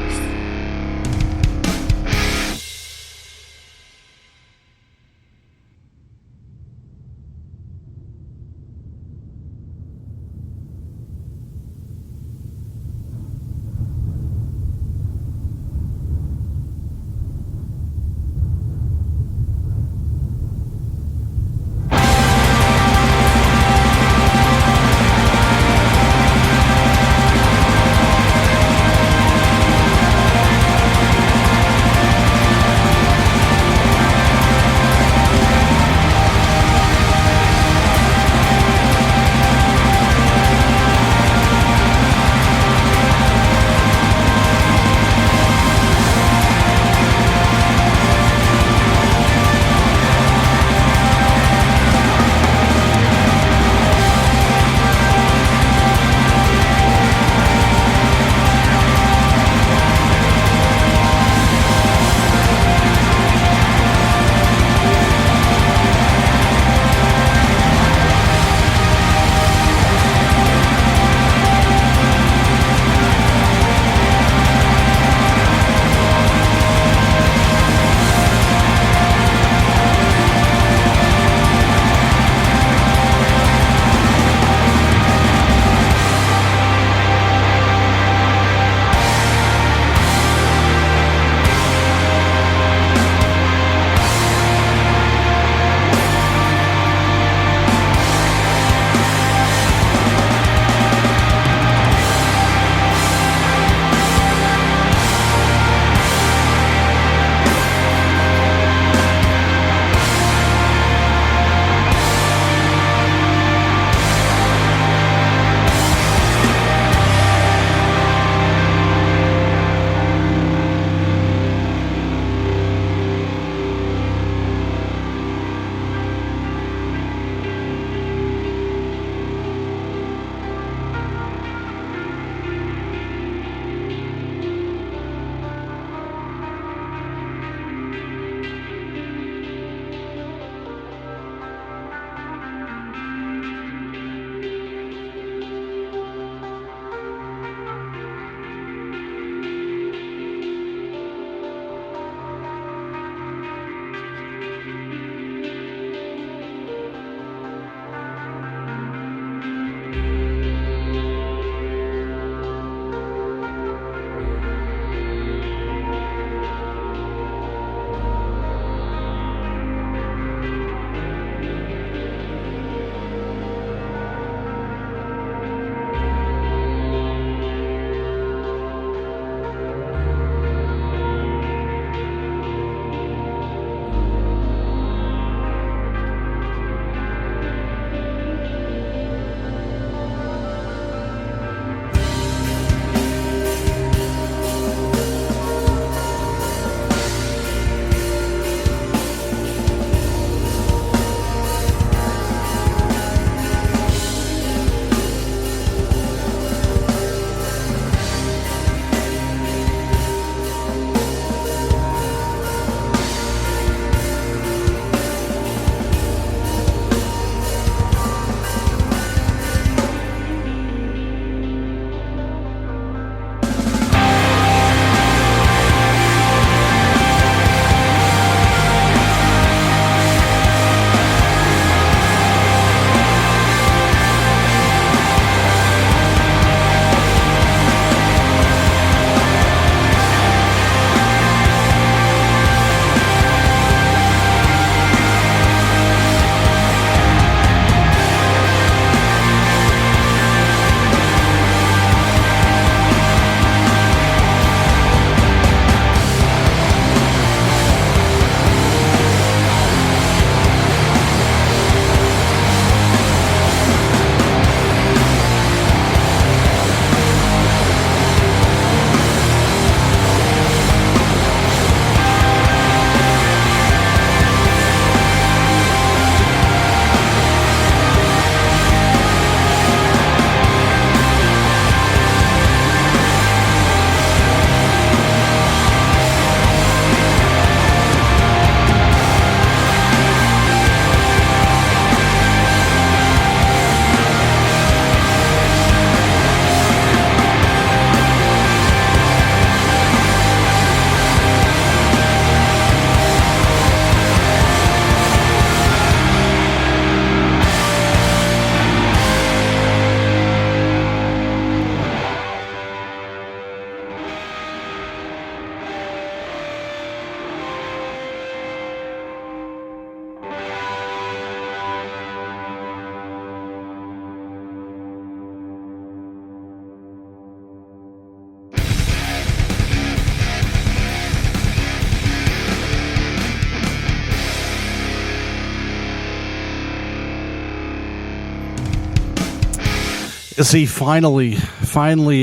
See, finally,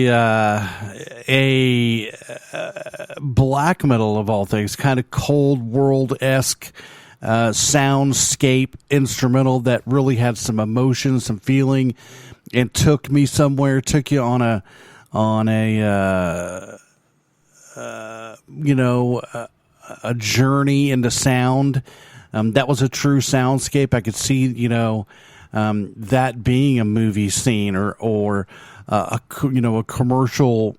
a black metal of all things, kind of Cold World-esque soundscape instrumental that really had some emotion, some feeling, and took me somewhere. Took you on a journey into sound. That was a true soundscape. I could see, that being a movie scene or a commercial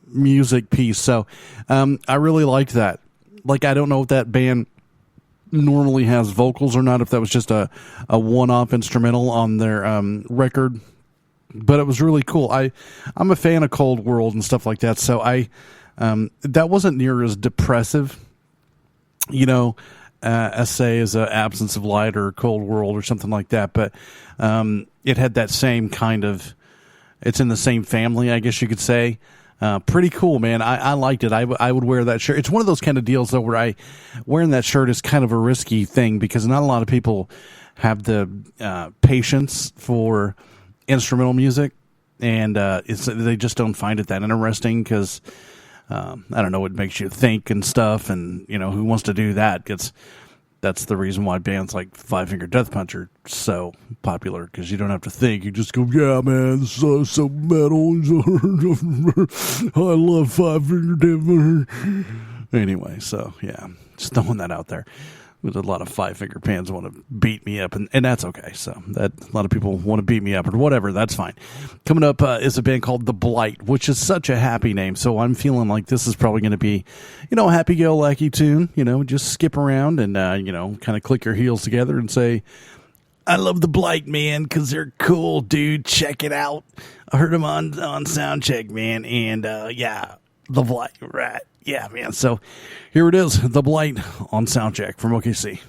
music piece. So I really liked that. Like, I don't know if that band normally has vocals or not, if that was just a one-off instrumental on their record, but it was really cool. I'm a fan of Cold World and stuff like that, so that wasn't near as depressive, as say as a Absence of Light or Cold World or something like that, but it had that same kind of, it's in the same family, I guess you could say. Pretty cool, man. I liked it. I would wear that shirt. It's one of those kind of deals though where wearing that shirt is kind of a risky thing because not a lot of people have the patience for instrumental music, and they just don't find it that interesting because I don't know, it makes you think and stuff, and who wants to do that? That's the reason why bands like Five Finger Death Punch are so popular, because you don't have to think. You just go, yeah, man, this is so metal. I love Five Finger Death Punch. Anyway, so yeah, just throwing that out there. There's a lot of Five Finger fans want to beat me up, and that's okay. So that a lot of people want to beat me up or whatever. That's fine. Coming up is a band called The Blight, which is such a happy name. So I'm feeling like this is probably going to be, a happy-go-lucky tune. Just skip around and kind of click your heels together and say, "I love The Blight, man, because they're cool, dude. Check it out. I heard them on Soundcheck, man, and yeah, The Blight, right." Yeah, man. So here it is, The Blight on Soundcheck from OKC.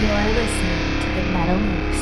You're listening to the Metal Moose.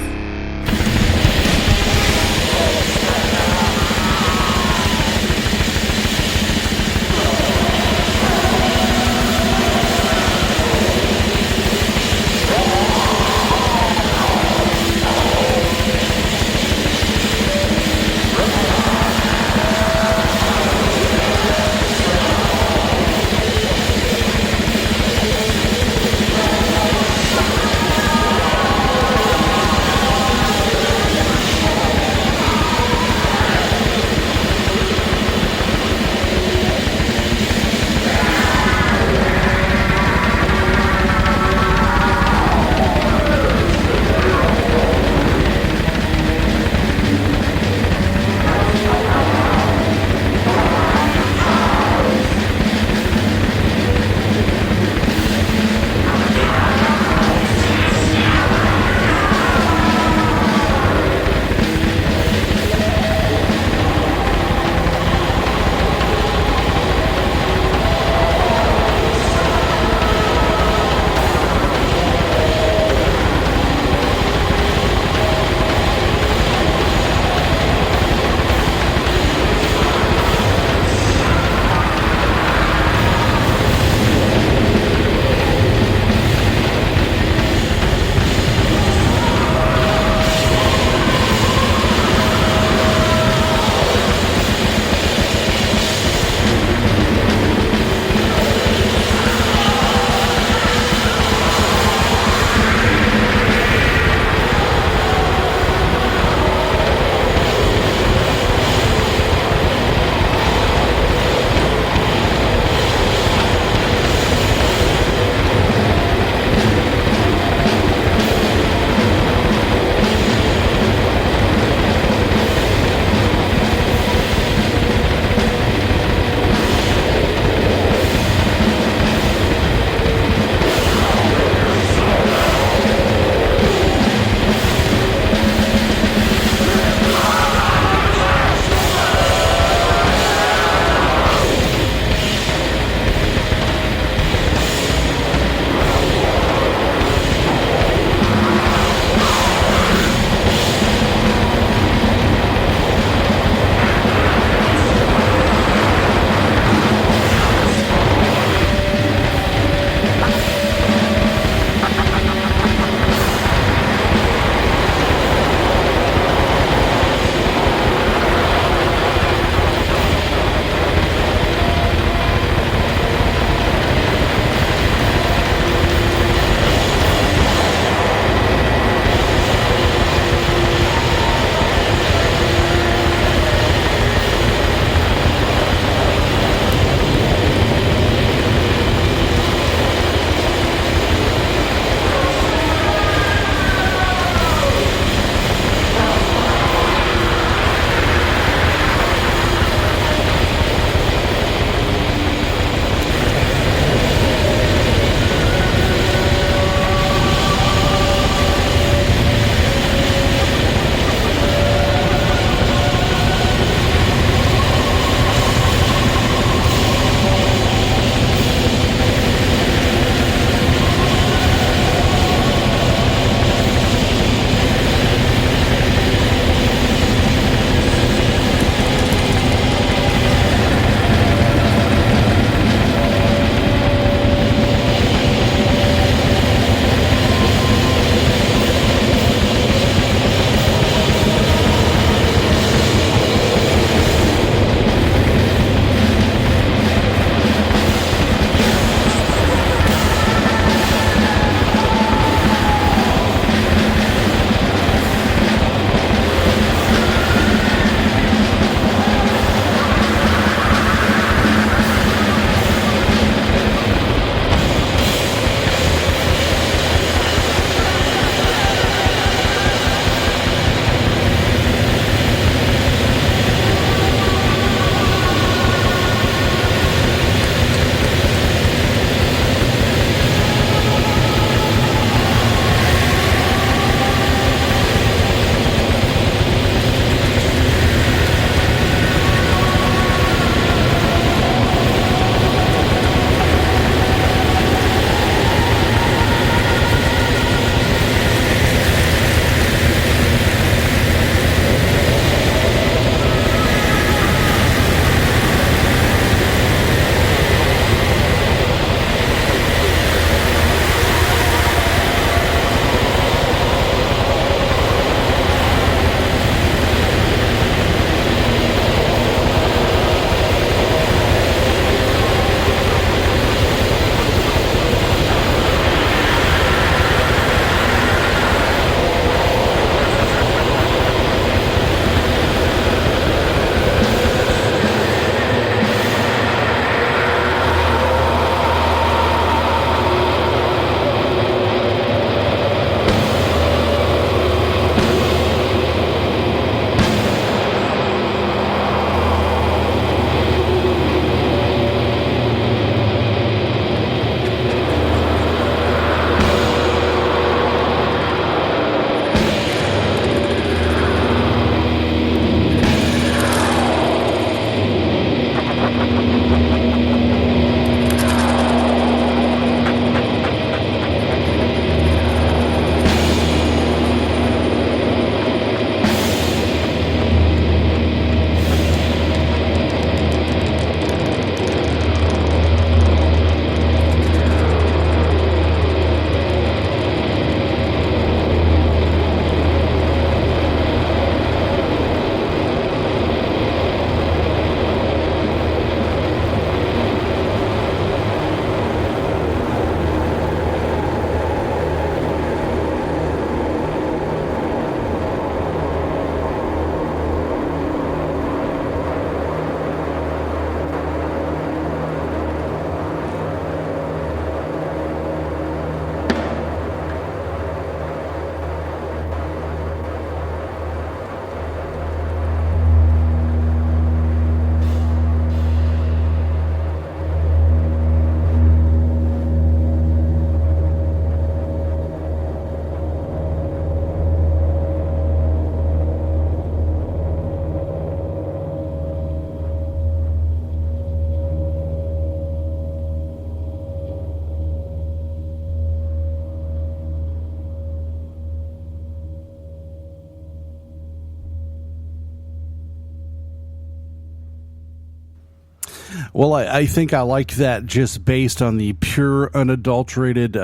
Well, I think I like that just based on the pure, unadulterated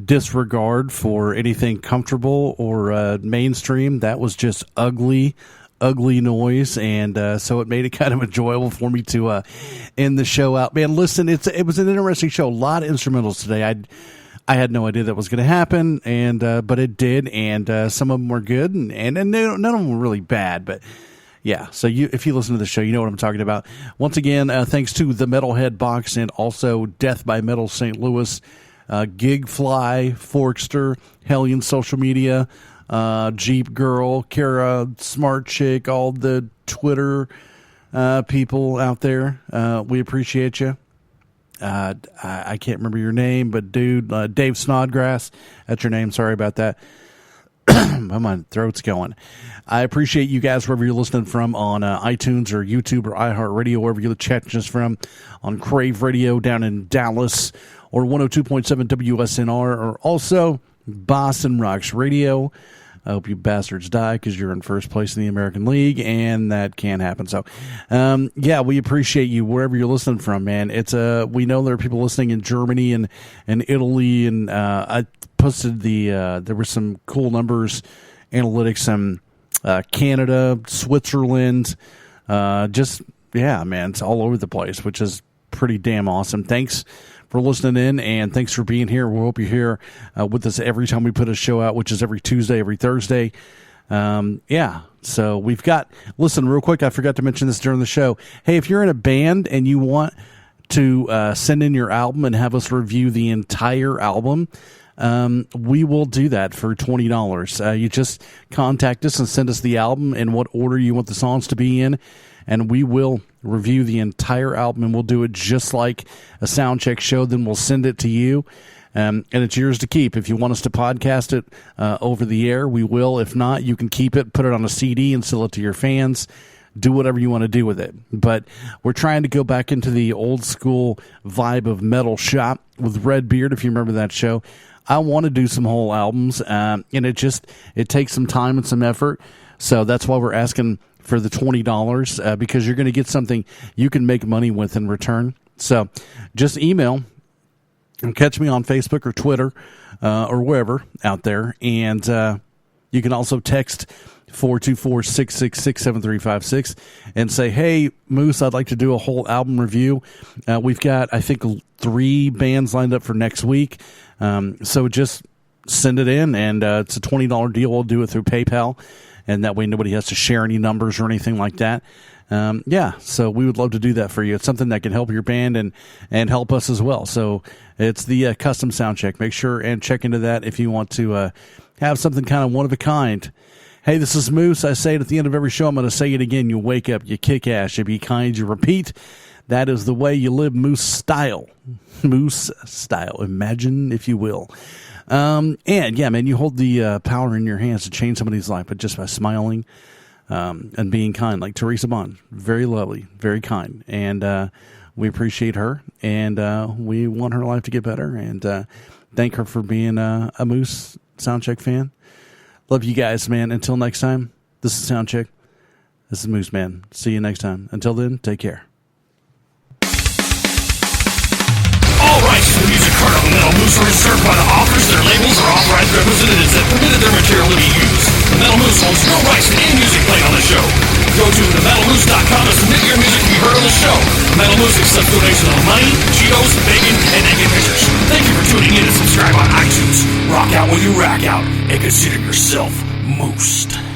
disregard for anything comfortable or mainstream. That was just ugly noise, and so it made it kind of enjoyable for me to end the show out. Man, listen, it was an interesting show. A lot of instrumentals today. I had no idea that was going to happen, and but it did, and some of them were good, and none of them were really bad, but yeah. So if you listen to the show, you know what I'm talking about. Once again, thanks to the Metalhead Box and also Death by Metal St. Louis, Gigfly, Forkster, Hellion Social Media, Jeep Girl, Kara, Smart Chick, all the Twitter people out there. We appreciate you. I can't remember your name, but dude, Dave Snodgrass, that's your name. Sorry about that. My throat's going. I appreciate you guys wherever you're listening from on iTunes or YouTube or iHeartRadio, wherever you're chatting us from, on Crave Radio down in Dallas, or 102.7 WSNR, or also Boston Rocks Radio. I hope you bastards die because you're in first place in the American League, and that can't happen. So, yeah, we appreciate you wherever you're listening from, man. It's we know there are people listening in Germany and Italy, and I posted there were some cool numbers, analytics, Canada, Switzerland, yeah, man, it's all over the place, which is pretty damn awesome. Thanks for listening in, and thanks for being here. We hope you're here with us every time we put a show out, which is every Tuesday, every Thursday. Yeah, so we've got, listen, real quick, I forgot to mention this during the show. Hey, if you're in a band and you want to send in your album and have us review the entire album, we will do that for $20. You just contact us and send us the album and what order you want the songs to be in, and we will review the entire album, and we'll do it just like a Soundcheck show. Then we'll send it to you, and it's yours to keep. If you want us to podcast it over the air, we will. If not, you can keep it, put it on a CD, and sell it to your fans. Do whatever you want to do with it. But we're trying to go back into the old school vibe of Metal Shop with Redbeard, if you remember that show. I want to do some whole albums, and it takes some time and some effort. So that's why we're asking for the $20, because you're going to get something you can make money with in return. So just email and catch me on Facebook or Twitter or wherever out there. And you can also text 424-666-7356 and say, hey, Moose, I'd like to do a whole album review. We've got, I think, 3 bands lined up for next week. So just send it in, and it's a $20 deal. We'll do it through PayPal, and that way nobody has to share any numbers or anything like that. Yeah, so we would love to do that for you. It's something that can help your band and help us as well. So it's the custom sound check. Make sure and check into that if you want to have something kind of one of a kind. Hey, this is Moose. I say it at the end of every show. I'm going to say it again. You wake up, you kick ass, you be kind, you repeat. That is the way you live Moose style. Moose style. Imagine, if you will. And yeah, man, you hold the power in your hands to change somebody's life, but just by smiling and being kind, like Teresa Bond. Very lovely, very kind. And we appreciate her, and we want her life to get better, and thank her for being a Moose Soundcheck fan. Love you guys, man. Until next time, this is Soundcheck. This is Moose, man. See you next time. Until then, take care. All rights to the music heard on the Metal Moose are reserved by the authors, their labels, or authorized representatives that permitted their material to be used. The Metal Moose holds no rights to any music played on the show. Go to themetalmoose.com to submit your music to be heard on the show. Metal Moose accepts donations of money, Cheetos, bacon, and naked pictures. Thank you for tuning in and subscribe on iTunes. Rock out when you rack out, and consider yourself moosed.